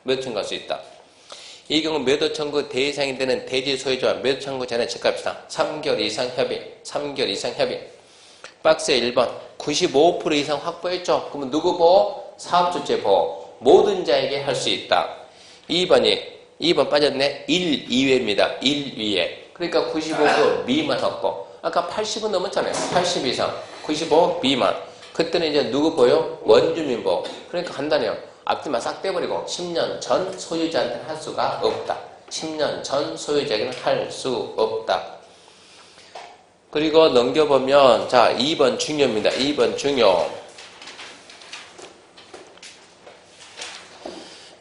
매도 청구할 수 있다. 이 경우 매도 청구 대상이 되는 대지 소유자와 매도 청구 전에 체크합시다. 3개월 이상 협의. 박스에 1번 95% 이상 확보했죠. 그러면 누구 보호? 사업주체 보호. 모든 자에게 할 수 있다. 2번 빠졌네. 1 이외입니다. 1 위에. 그러니까 95% 미만 확보. 아까 80은 넘었잖아요. 80 이상. 95 미만. 그때는 이제 누구 보여? 원주민 보호. 그러니까 간단해요. 앞뒤만 싹 떼버리고 10년 전 소유자한테는 할 수가 없다. 10년 전 소유자에게는 할 수 없다. 그리고 넘겨보면 자 2번 중요입니다. 2번 중요.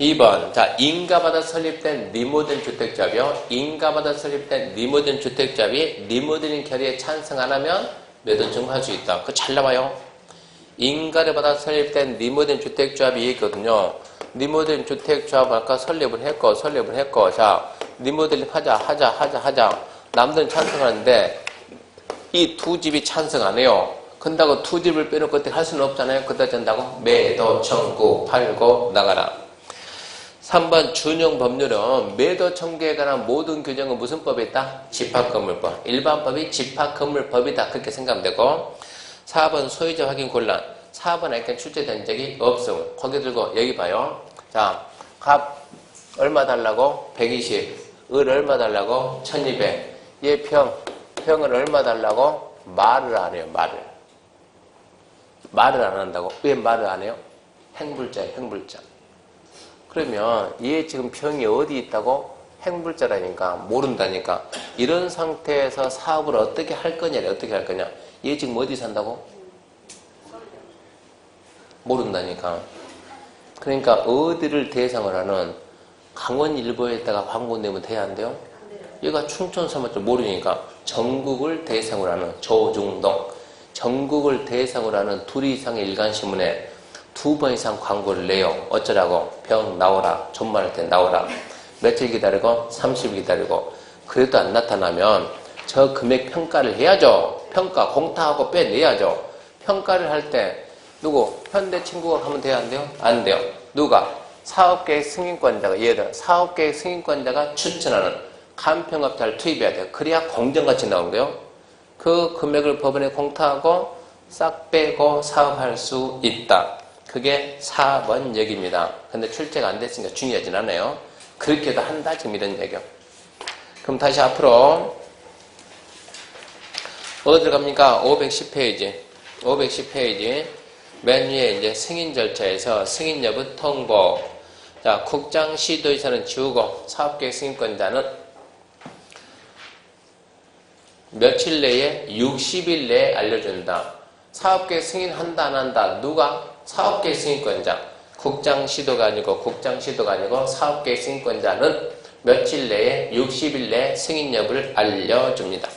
2번 자 인가받아 설립된 리모델링 주택조합이요. 인가받아 설립된 리모델링 주택조합이 리모델링 결의에 찬성 안 하면 매도 청구할 수 있다. 그거 잘 나와요. 인가를 받아 설립된 리모델링 주택조합이 있거든요. 리모델링 주택조합 아까 설립을 했고 자 리모델링 하자. 남들은 찬성하는데 이 두 집이 찬성 안 해요. 근다고 두 집을 빼놓고 어떻게 할 수는 없잖아요. 그다 된다고 매도 청구 팔고 나가라. 3번 준용 법률은 매도 청구에 관한 모든 규정은 무슨 법에 있다? 집합건물법. 일반법이 집합건물법이다. 그렇게 생각하면 되고 4번 소유자 확인 곤란. 4번 아까 출제된 적이 없음. 거기 들고 여기 봐요. 자, 값 얼마 달라고? 120. 을 얼마 달라고? 1200. 얘 평을 얼마 달라고? 말을 안 해요. 말을 안 한다고. 왜 말을 안 해요? 행불자예요. 행불자. 그러면 얘 지금 평이 어디 있다고? 행불자라니까 모른다니까. 이런 상태에서 사업을 어떻게 할 거냐. 얘 지금 어디 산다고? 모른다니까. 그러니까 어디를 대상을 하는 강원일보에다가 광고 내면 돼야 안 돼요? 얘가 충청 사무실 모르니까 전국을 대상으로 하는 조중동 전국을 대상으로 하는 둘 이상의 일간신문에 2번 이상 광고를 내요. 어쩌라고? 병 나오라. 존말할 때 나오라. 며칠 기다리고 30일 기다리고 그래도 안 나타나면 저 금액 평가를 해야죠. 평가 공타하고 빼내야죠. 평가를 할 때 누구? 현대 친구가 하면 돼요? 안 돼요? 안 돼요. 누가? 사업계획 승인권자가 얘들 사업계획 승인권자가 추천하는 간평업자를 투입해야 돼요. 그래야 공정같이 나온 거예요. 그 금액을 법원에 공타하고 싹 빼고 사업할 수 있다. 그게 4번 얘기입니다. 근데 출제가 안 됐으니까 중요하진 않아요. 그렇게도 한다 지금 이런 얘기요. 그럼 다시 앞으로 어디로 갑니까? 510페이지. 510페이지. 맨 위에 이제 승인 절차에서 승인 여부 통보. 자, 국장 시도의사는 지우고 사업계획 승인권자는 며칠 내에 60일 내에 알려준다. 사업계획 승인한다 안 한다. 누가? 사업계획 승인권자. 국장 시도가 아니고 사업계획 승인권자는 며칠 내에 60일 내에 승인 여부를 알려줍니다.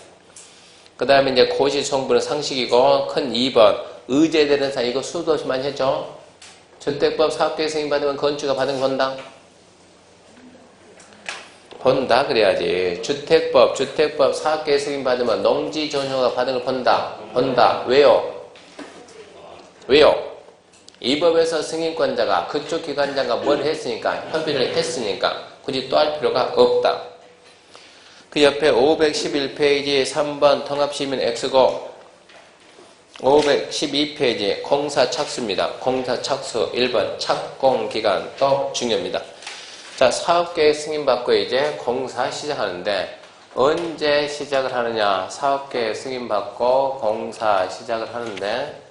그 다음에 이제 고시성분은 상식이고 큰 2번 의제되는 사항 이거 수도 없이 많이 했죠. 주택법 사업계획 승인 받으면 건축가 받은 거 본다 그래야지. 주택법 사업계획 승인 받으면 농지전용가 받은 걸 본다. 왜요? 이 법에서 승인권자가 그쪽 기관장과 뭘 했으니까 협의를 했으니까 굳이 또 할 필요가 없다. 그 옆에 511페이지 3번 통합시민 X고 512페이지 공사 착수입니다. 공사 착수 1번 착공기간 또 중요합니다. 자, 사업계획 승인받고 이제 공사 시작하는데 언제 시작을 하느냐. 사업계획 승인받고 공사 시작을 하는데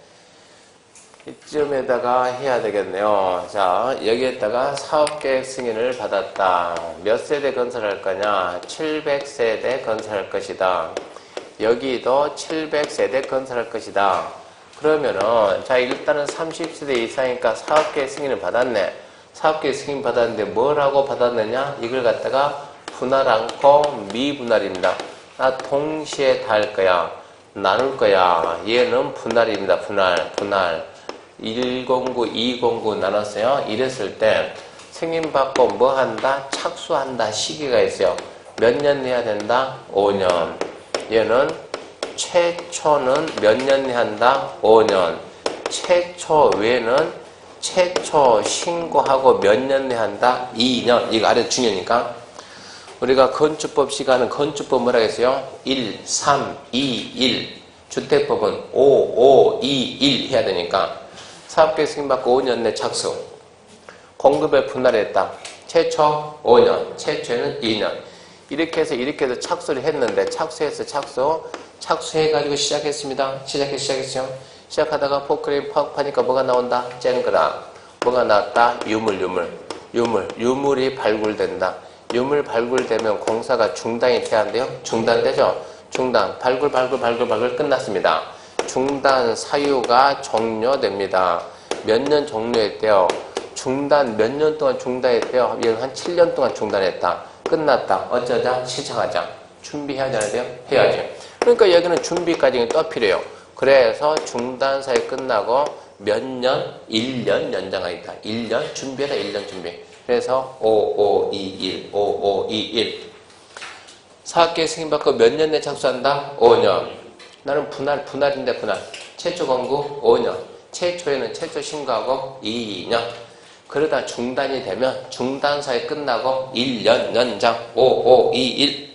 이쯤에다가 해야 되겠네요. 자, 여기에다가 사업계획 승인을 받았다. 몇 세대 건설할 거냐? 700세대 건설할 것이다. 여기도 700세대 건설할 것이다. 그러면은 자, 일단은 30세대 이상이니까 사업계획 승인을 받았네. 사업계획 승인 받았는데 뭐라고 받았느냐? 이걸 갖다가 분할 않고 미분할입니다. 나 동시에 다 할 거야. 나눌 거야. 얘는 분할입니다. 분할. 109, 209 나눴어요. 이랬을 때 승인받고 뭐 한다? 착수한다 시기가 있어요. 몇 년 내야 된다? 5년. 얘는 최초는 몇 년 내야 한다? 5년. 최초 외에는 최초 신고하고 몇 년 내야 한다? 2년. 이거 아래 중요하니까. 우리가 건축법 시간은 건축법 뭐라 했어요? 1, 3, 2, 1. 주택법은 5, 5, 2, 1 해야 되니까. 사업계획 승인받고 5년 내 착수. 공급을 분할했다. 최초 5년, 최초에는 2년. 이렇게 해서 착수를 했는데 착수해가지고 시작했습니다. 시작했어요. 시작하다가 포크레인 파악하니까 뭐가 나온다? 쨍그라. 뭐가 나왔다? 유물이 발굴된다. 유물 발굴되면 공사가 중단이 돼야 한대요. 중단되죠? 중단. 발굴 끝났습니다. 중단 사유가 종료됩니다. 몇 년 종료했대요? 중단 몇 년 동안 중단했대요? 얘는 한 7년 동안 중단했다. 끝났다. 어쩌자? 시작하자. 준비해야 되는데요? 해야지. 그러니까 여기는 준비 과정이 또 필요해요. 그래서 중단 사유 끝나고 몇 년? 1년 연장하겠다. 1년 준비해라. 1년 준비. 그래서 5521 사업계획 승인받고 몇 년 내 착수한다? 5년. 나는 분할인데 분할. 최초 공급 5년. 최초에는 최초 신고하고 2년. 그러다 중단이 되면 중단사에 끝나고 1년 연장 5521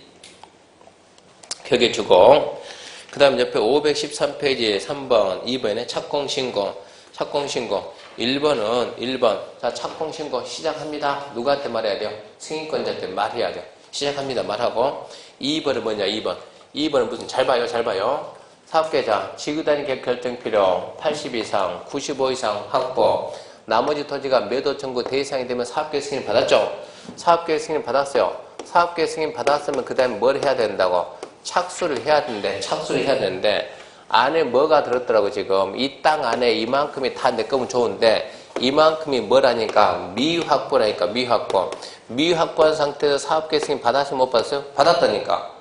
격에 주고 그 다음 옆에 513페이지 3번 2번에 착공신고 1번 자 착공신고 시작합니다. 누구한테 말해야 돼요? 승인권자한테 말해야 돼요. 시작합니다. 말하고 2번은 뭐냐 2번은 무슨 잘 봐요. 사업계좌, 지구단위 계획 결정 필요, 80 이상, 95 이상 확보, 나머지 토지가 매도 청구 대상이 되면 사업계획 승인 받았죠? 사업계획 승인 받았어요. 사업계획 승인 받았으면 그 다음에 뭘 해야 된다고? 착수를 해야 되는데, 안에 뭐가 들었더라고, 지금. 이 땅 안에 이만큼이 다 내 거면 좋은데, 이만큼이 뭐라니까? 미확보라니까, 미확보. 미확보한 상태에서 사업계획 승인 받았으면 못 받았어요? 받았다니까.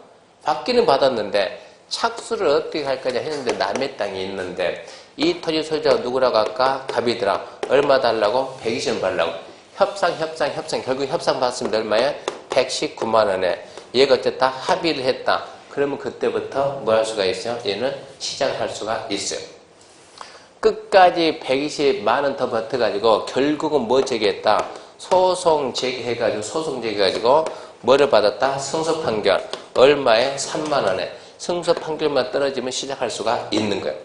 받기는 받았는데, 착수를 어떻게 할 거냐 했는데 남의 땅이 있는데 이 토지 소유자가 누구라고 할까? 갑이더라. 얼마 달라고? 120만 달라고. 협상 결국 협상 받았습니다. 얼마에? 119만 원에. 얘가 어쨌다? 합의를 했다. 그러면 그때부터 뭐 할 수가 있어요? 얘는 시작할 수가 있어요. 끝까지 120만 원 더 버텨가지고 결국은 뭐 제기했다? 소송 제기해가지고 뭐를 받았다? 승소 판결. 얼마에? 3만 원에. 승소 판결만 떨어지면 시작할 수가 있는 거예요.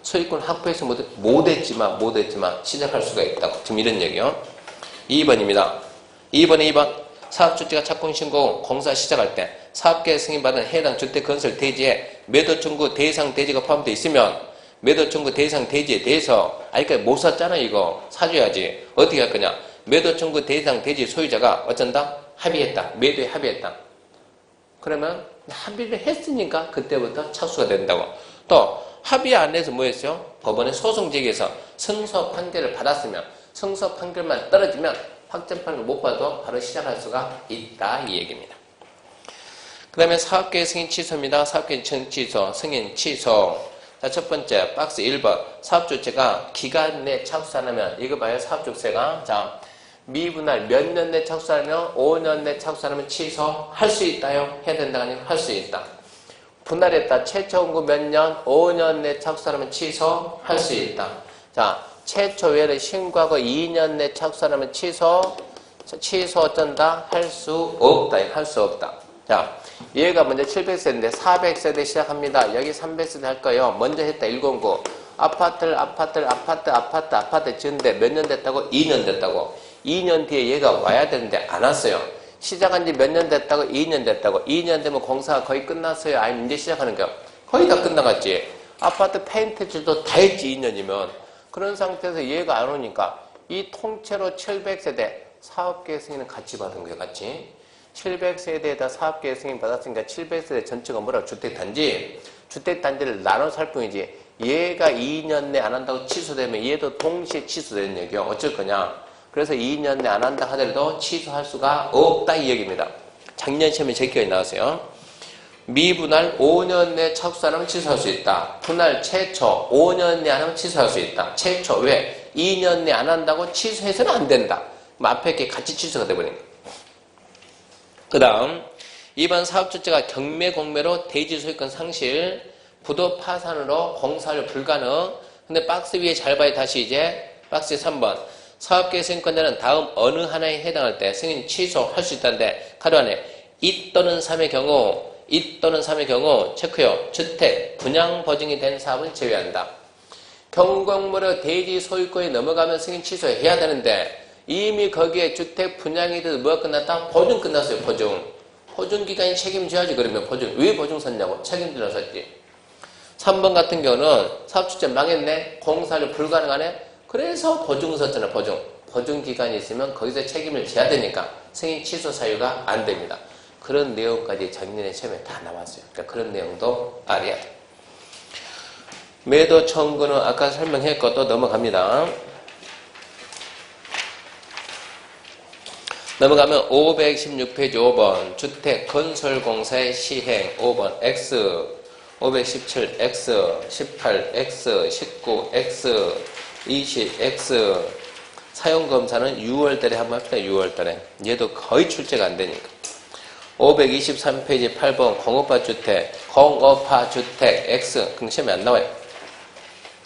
소유권 확보해서 못했지만 시작할 수가 있다고. 지금 이런 얘기요. 2번입니다. 2번 사업주체가 착공신고 공사 시작할 때 사업계획 승인받은 해당 주택 건설 대지에 매도 청구 대상 대지가 포함되어 있으면 매도 청구 대상 대지에 대해서 그러니까 못 샀잖아. 이거 사줘야지. 어떻게 할 거냐. 매도 청구 대상 대지 소유자가 어쩐다? 합의했다. 매도에 합의했다. 그러면 합의를 했으니까 그때부터 착수가 된다고. 또 합의 안 해서 뭐 했어요? 법원에 소송 제기해서 승소 판결을 받았으면 승소 판결만 떨어지면 확정판을 못 봐도 바로 시작할 수가 있다. 이 얘기입니다. 그 다음에 사업계획 승인 취소입니다. 사업계획 취소, 승인 취소. 자, 첫 번째 박스 1번 사업주체가 기간 내 착수 안 하면 이거 봐요. 사업주체가 자 미분할 몇 년 내 착수하면 5년 내 착수하면 취소할 수 있다요. 해야 된다가 아니고 할 수 있다. 분할했다. 최초 원고 몇 년? 5년 내 착수하면 취소할 수 있다. 자, 최초 외래 신고하고 2년 내 착수하면 취소 어쩐다? 할 수 없다. 할 수 없다. 자, 얘가 먼저 700세대인데 400세대 시작합니다. 여기 300세대 할 거예요. 먼저 했다. 109. 아파트 지은데 몇 년 됐다고? 2년 됐다고. 2년 뒤에 얘가 와야 되는데 안 왔어요. 시작한 지 몇 년 됐다고? 2년 됐다고. 2년 되면 공사가 거의 끝났어요. 아니면 이제 시작하는 거야. 거의 다 끝나갔지. 아파트 페인트 질도 다 했지. 2년이면. 그런 상태에서 얘가 안 오니까 이 통째로 700세대 사업계획 승인은 같이 받은 거예요. 같이. 700세대에다 사업계획 승인 받았으니까 700세대 전체가 뭐라고? 주택단지. 주택단지를 나눠서 할 뿐이지. 얘가 2년 내 안 한다고 취소되면 얘도 동시에 취소되는 얘기요. 어쩔 거냐. 그래서 2년 내 안 한다 하더라도 취소할 수가 없다. 이 얘기입니다. 작년 시험에 제 기억이 나왔어요. 미분할 5년 내 착수 안 하면 취소할 수 있다. 분할 최초 5년 내 안 하면 취소할 수 있다. 최초 왜? 2년 내 안 한다고 취소해서는 안 된다. 그럼 앞에 이렇게 같이 취소가 돼버리는 거예요. 그 다음 2번 사업주체가 경매 공매로 대지 소유권 상실 부도 파산으로 공사를 불가능. 근데 박스 위에 잘 봐요. 다시 이제 박스 3번 사업계획 승인권자는 다음 어느 하나에 해당할 때 승인 취소할 수 있다는데 가로 안에 이 또는 3의 경우 체크요. 주택 분양 보증이 된 사업을 제외한다. 경공무료 대지 소유권이 넘어가면 승인 취소해야 되는데 이미 거기에 주택 분양이 돼서 뭐가 끝났다? 보증 끝났어요. 보증기간이 책임져야지. 그러면 왜 보증 섰냐고. 책임지러 섰지. 3번 같은 경우는 사업주체 망했네. 공사를 불가능하네. 그래서 보증 섰잖아. 보증기간이 있으면 거기서 책임을 져야 되니까 승인 취소 사유가 안 됩니다. 그런 내용까지 작년에 시험에 다 나왔어요. 그러니까 그런 내용도 알아야 돼. 매도 청구는 아까 설명했고 또 넘어갑니다. 넘어가면 516페이지 5번 주택건설공사의 시행 5번 X 517X 18X 19X 20X 사용검사는 6월달에 한번 합시다. 6월달에 얘도 거의 출제가 안 되니까 523페이지 8번 공업화주택 X 그럼 시험에 안 나와요.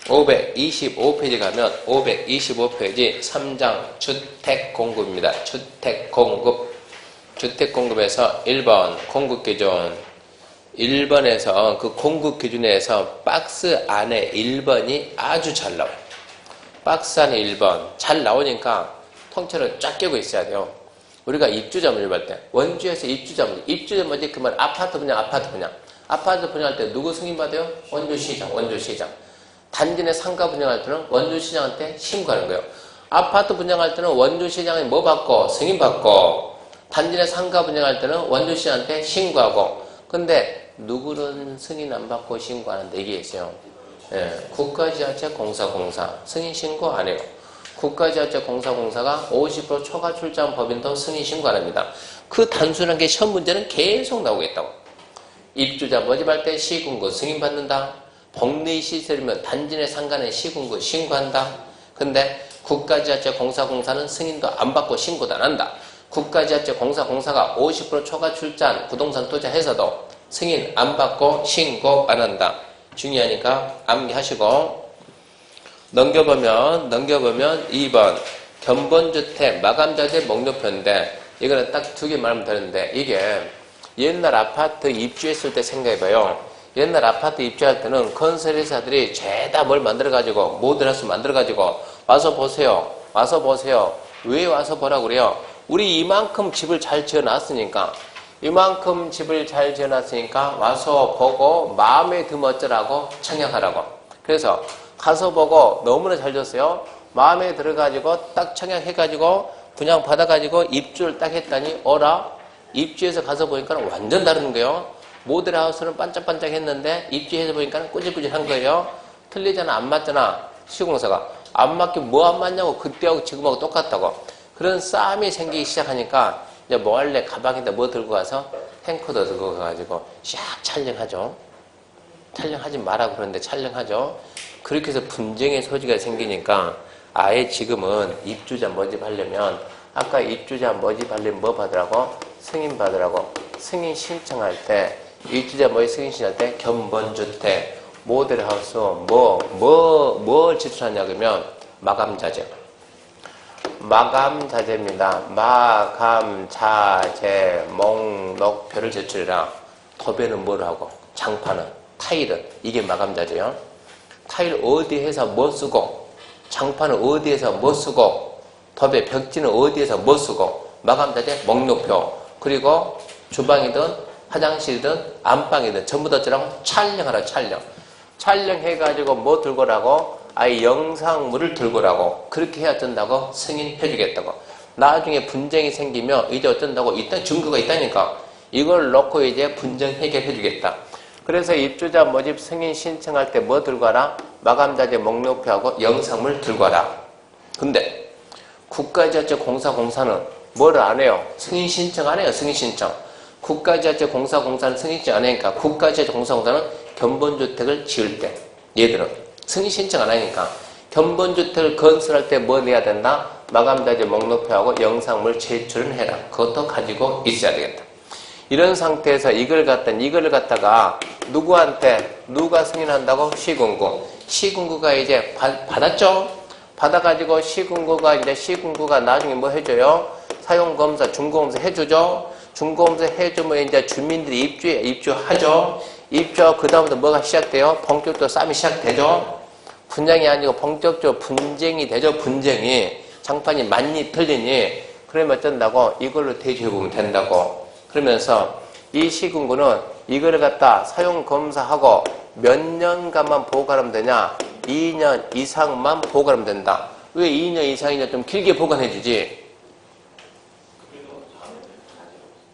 525페이지 가면 525페이지 3장 주택공급입니다. 주택공급에서 1번 공급기준 1번에서 그 공급기준에서 박스 안에 1번이 아주 잘 나와요. 박스 안에 1번 잘 나오니까 통째로 쫙 끼고 있어야 돼요. 우리가 입주자 문제 볼 때 원주에서 입주자 문제 그 말 아파트 분양할 때 누구 승인받아요? 원주시장. 단지 내 상가 분양할 때는 원주시장한테 신고하는 거예요. 아파트 분양할 때는 원주시장에 뭐 받고? 승인 받고. 단지 내 상가 분양할 때는 원주시장한테 신고하고. 근데 누구는 승인 안 받고 신고하는데 이게 있어요. 예, 국가지하철공사 승인 신고 안 해요. 국가지하철공사가 50% 초과 출장 법인도 승인 신고 안 합니다. 그 단순한 게 시험 문제는 계속 나오겠다고. 입주자 모집할 때 시군구 승인 받는다. 복리 시설이면 단지 내 상가는 시군구 신고한다. 근데 국가지하철공사는 승인도 안 받고 신고도 안 한다. 국가지하철공사가 50% 초과 출장 부동산 투자해서도 승인 안 받고 신고 안 한다. 중요하니까 암기하시고 넘겨보면 2번 견본주택 마감자재 목록표인데 이거는 딱 두 개 말하면 되는데 이게 옛날 아파트 입주했을 때 생각해봐요. 옛날 아파트 입주할 때는 건설회사들이 죄다 뭘 만들어가지고, 모델하우스 만들어가지고, 와서 보세요. 와서 보세요. 왜 와서 보라고 그래요? 우리 이만큼 집을 잘 지어놨으니까, 이만큼 집을 잘 지어놨으니까, 와서 보고, 마음에 들면 어쩌라고? 청약하라고. 그래서, 가서 보고, 너무나 잘 줬어요. 마음에 들어가지고, 딱 청약해가지고, 분양 받아가지고, 입주를 딱 했더니, 어라? 입주해서 가서 보니까 완전 다른 거예요. 모델하우스는 반짝반짝 했는데 입주해서 보니까 꾸질꾸질한 거예요. 틀리잖아. 안 맞잖아. 시공사가. 안 맞긴 뭐 안 맞냐고. 그때하고 지금하고 똑같다고. 그런 싸움이 생기기 시작하니까 이제 뭐 할래? 가방에다 뭐 들고 가서 탱커도 들고 가가지고 샥 촬영하죠. 촬영하지 마라 그러는데 촬영하죠. 그렇게 해서 분쟁의 소지가 생기니까 아예 지금은 입주자 모집하려면 아까 입주자 모집하려면 뭐 받으라고? 승인 받으라고. 승인 신청할 때 입주자 모집 승인 신청할 때 견본주택, 모델하우스 뭘 제출하냐 그러면 마감자재. 마감자재입니다. 마감자재 목록표를 제출해라. 도배는 뭘 하고 장판은 타일은 이게 마감자재요. 타일 어디 해서 뭐 쓰고 장판은 어디에서 뭐 쓰고 도배 벽지는 어디에서 뭐 쓰고 마감자재 목록표 그리고 주방이든 화장실이든 안방이든 전부 다 저랑 촬영하라. 촬영해가지고 뭐 들고라고? 아예 영상물을 들고라고. 그렇게 해야 된다고 승인해주겠다고. 나중에 분쟁이 생기면 이제 어쩐다고? 일단 증거가 있다니까. 이걸 놓고 이제 분쟁 해결해주겠다. 그래서 입주자 모집 승인 신청할 때 뭐 들고 와라? 마감자재 목록표하고 영상물 들고 와라. 근데 국가지하철공사공사는 뭐를 안 해요? 승인 신청 안 해요. 승인 신청. 국가지하철공사공사는 승인 신청 안 하니까 국가지하철공사공사는 견본주택을 지을 때 얘들은 승인 신청 안 하니까 견본주택을 건설할 때 뭐 내야 된다? 마감자재 목록표하고 영상물 제출은 해라. 그것도 가지고 있어야 되겠다. 이런 상태에서 이걸 갖다가 누구한테 누가 승인한다고? 시군구. 시군구가 이제 받았죠? 받아가지고 시군구가 나중에 뭐 해줘요? 사용검사, 중고검사 해주죠? 중고검사 해주면 이제 주민들이 입주하죠? 입주하고 그다음부터 뭐가 시작돼요? 본격적으로 싸움이 시작되죠? 분양이 아니고 본격적으로 분쟁이 되죠? 분쟁이. 장판이 맞니 틀리니? 그러면 어쩐다고? 이걸로 대조해보면 된다고. 그러면서 이 시군구는 이거를 갖다 사용검사하고 몇 년간만 보관하면 되냐? 2년 이상만 보관하면 된다. 왜 2년 이상이냐? 좀 길게 보관해주지.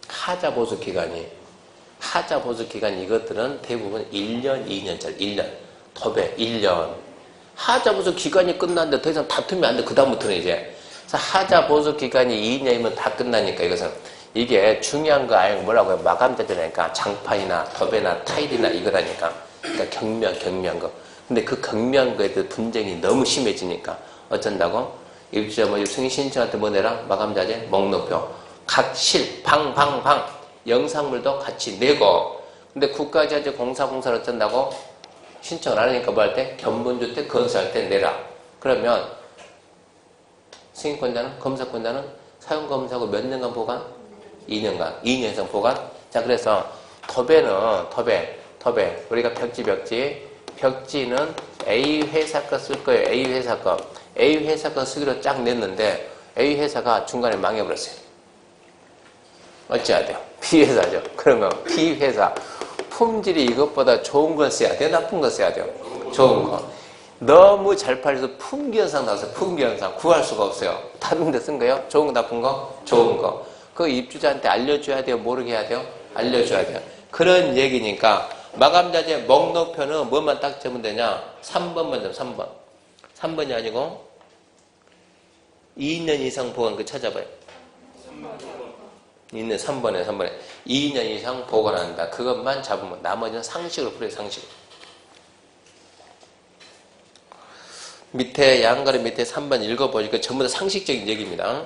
하자보수 기간이 이것들은 대부분 1년, 2년짜리 1년. 도배 1년. 하자보수 기간이 끝났는데 더 이상 다투면 안 돼. 그 다음부터는 이제. 그래서 하자보수 기간이 2년이면 다 끝나니까 이것은. 이게 중요한 거 아니고 뭐라고요? 마감자재니까 장판이나 도배나 타일이나 이거라니까. 그러니까 경미한 거. 근데 그 경미한 거에 대해 분쟁이 너무 심해지니까 어쩐다고? 입주자 모집 승인 신청할 때 뭐 내라? 마감자재 목록표. 각 실, 방 영상물도 같이 내고. 근데 국가지하철공사공사를 어쩐다고? 신청을 안 하니까 뭐 할 때? 견본주택 건설할 때 내라. 그러면 승인권자는 검사권자는 사용검사하고 몇 년간 보관? 2년 이상 보관. 자, 그래서 도배 우리가 벽지는 A 회사 거 쓸 거예요. A 회사 거 쓰기로 쫙 냈는데 A 회사가 중간에 망해버렸어요. 어찌해야 돼요? B 회사죠. 그러면 B 회사 품질이 이것보다 좋은 걸 써야 돼요? 나쁜 걸 써야 돼요? 좋은 거. 너무 잘 팔려서 품귀현상 나와서 품귀현상 구할 수가 없어요. 다른 데 쓴 거예요? 좋은 거 나쁜 거? 좋은 거. 그 입주자한테 알려줘야 돼요? 모르게 해야 돼요? 알려줘야 돼요. 그런 얘기니까 마감자재 목록표는 뭐만 딱 적으면 되냐? 3번만 좀 3번. 3번이 아니고 2년 이상 보관 그 찾아봐요. 2년 3번에 2년 이상 보관한다. 그것만 잡으면 나머지는 상식으로 풀어요. 상식. 밑에 양가리 밑에 3번 읽어보니까 전부 다 상식적인 얘기입니다.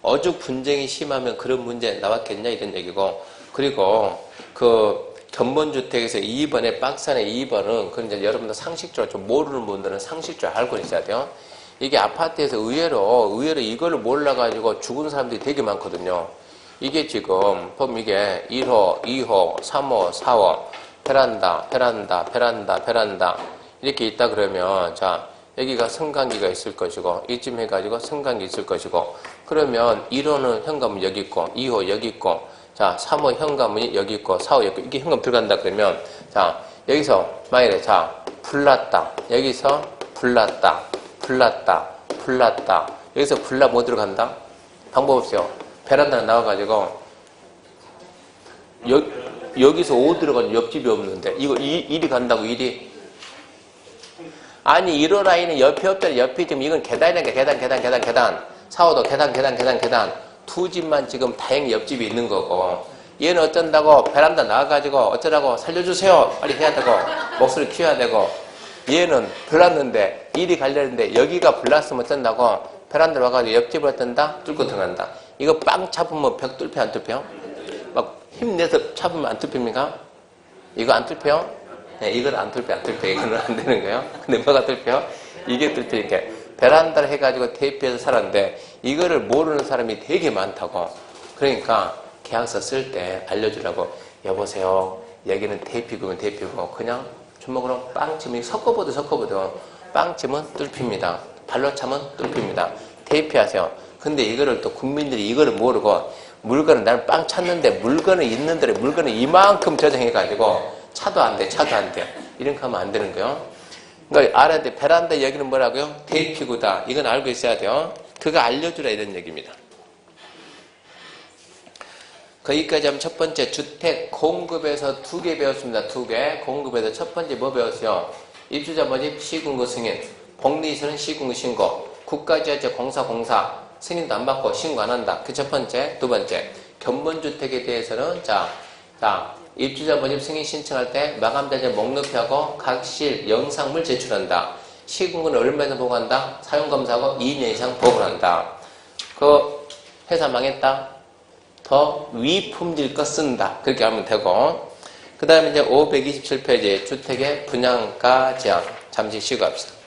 어죽 분쟁이 심하면 그런 문제 나왔겠냐 이런 얘기고, 그리고 그 견본주택에서 2번에 박스 안에 2번은 그건 이제 여러분들 상식적으로 좀 모르는 분들은 상식적으로 알고 있어야 돼요. 이게 아파트에서 의외로 이거를 몰라가지고 죽은 사람들이 되게 많거든요. 이게 지금 보면 이게 1호, 2호, 3호, 4호 베란다, 베란다, 베란다, 베란다 이렇게 있다 그러면 자 여기가 승강기가 있을 것이고 이쯤 해가지고 승강기 있을 것이고 그러면 1호는 현관문 여기 있고 2호 여기 있고 자 3호 현관문이 여기 있고 4호 여기 있고 이게 현관문 들어간다 그러면 자 여기서 만약에 자 불났다 여기서 불났다 불났다 불났다 여기서 불나 뭐 들어간다? 방법 없어요. 베란다 나와가지고 여기서 5 들어가는 옆집이 없는데 이거 1이 간다고 1이 아니 1호 라인은 옆이 없잖아. 옆이 지금 이건 계단이니까 계단 4호도 계단 두 집만 지금 다행히 옆집이 있는 거고 얘는 어쩐다고 베란다 나와가지고 어쩌라고 살려주세요 빨리 해야 되고 목소리 키워야 되고 얘는 불났는데 일이 갈렸는데 여기가 불났으면 어쩐다고 베란다로 와가지고 옆집을 어쩐다 뚫고 들어간다. 이거 빵 잡으면 벽 뚫혀 안 뚫혀? 막 힘내서 잡으면 안 뚫힙니까? 이거 안 뚫혀? 네, 이건 안 뚫혀 이거는 안 되는 거예요. 근데 뭐가 뚫혀? 이게 뚫히니까 베란다를 해가지고 테이프해서 살았는데 이거를 모르는 사람이 되게 많다고. 그러니까 계약서 쓸 때 알려주라고. 여보세요 여기는 테이프면 테이프고 그냥 주먹으로 빵 치면 섞어보도 빵 치면 뚫힙니다. 발로 차면 뚫힙니다. 테이프하세요. 근데 이거를 또 국민들이 이거를 모르고 물건은 나는 빵 찼는데 물건은 있는 대로 물건은 이만큼 저장해가지고 차도 안 돼. 이렇게 하면 안 되는 거예요. 그러니까 알아야 돼. 베란다 여기는 뭐라고요? 테이프구다. 이건 알고 있어야 돼요. 그거 알려주라 이런 얘기입니다. 거기까지 하면 첫 번째 주택 공급에서 2개 배웠습니다. 2개. 공급에서 첫 번째 뭐 배웠어요? 입주자 모집 시군구 승인. 복리시설은 시군구 신고. 국가지하철 공사 승인도 안 받고 신고 안 한다. 그 첫 번째. 두 번째 견본주택에 대해서는 자 입주자 모집 승인 신청할 때 마감자재 목록표하고 각실 영상물 제출한다. 시군구는 얼마 이상 보고한다? 사용검사하고 2년 이상 보고를 한다. 그 회사 망했다? 더 위품질 거 쓴다. 그렇게 하면 되고 그 다음에 이제 527페이지 주택의 분양가 제한 잠시 쉬고 합시다.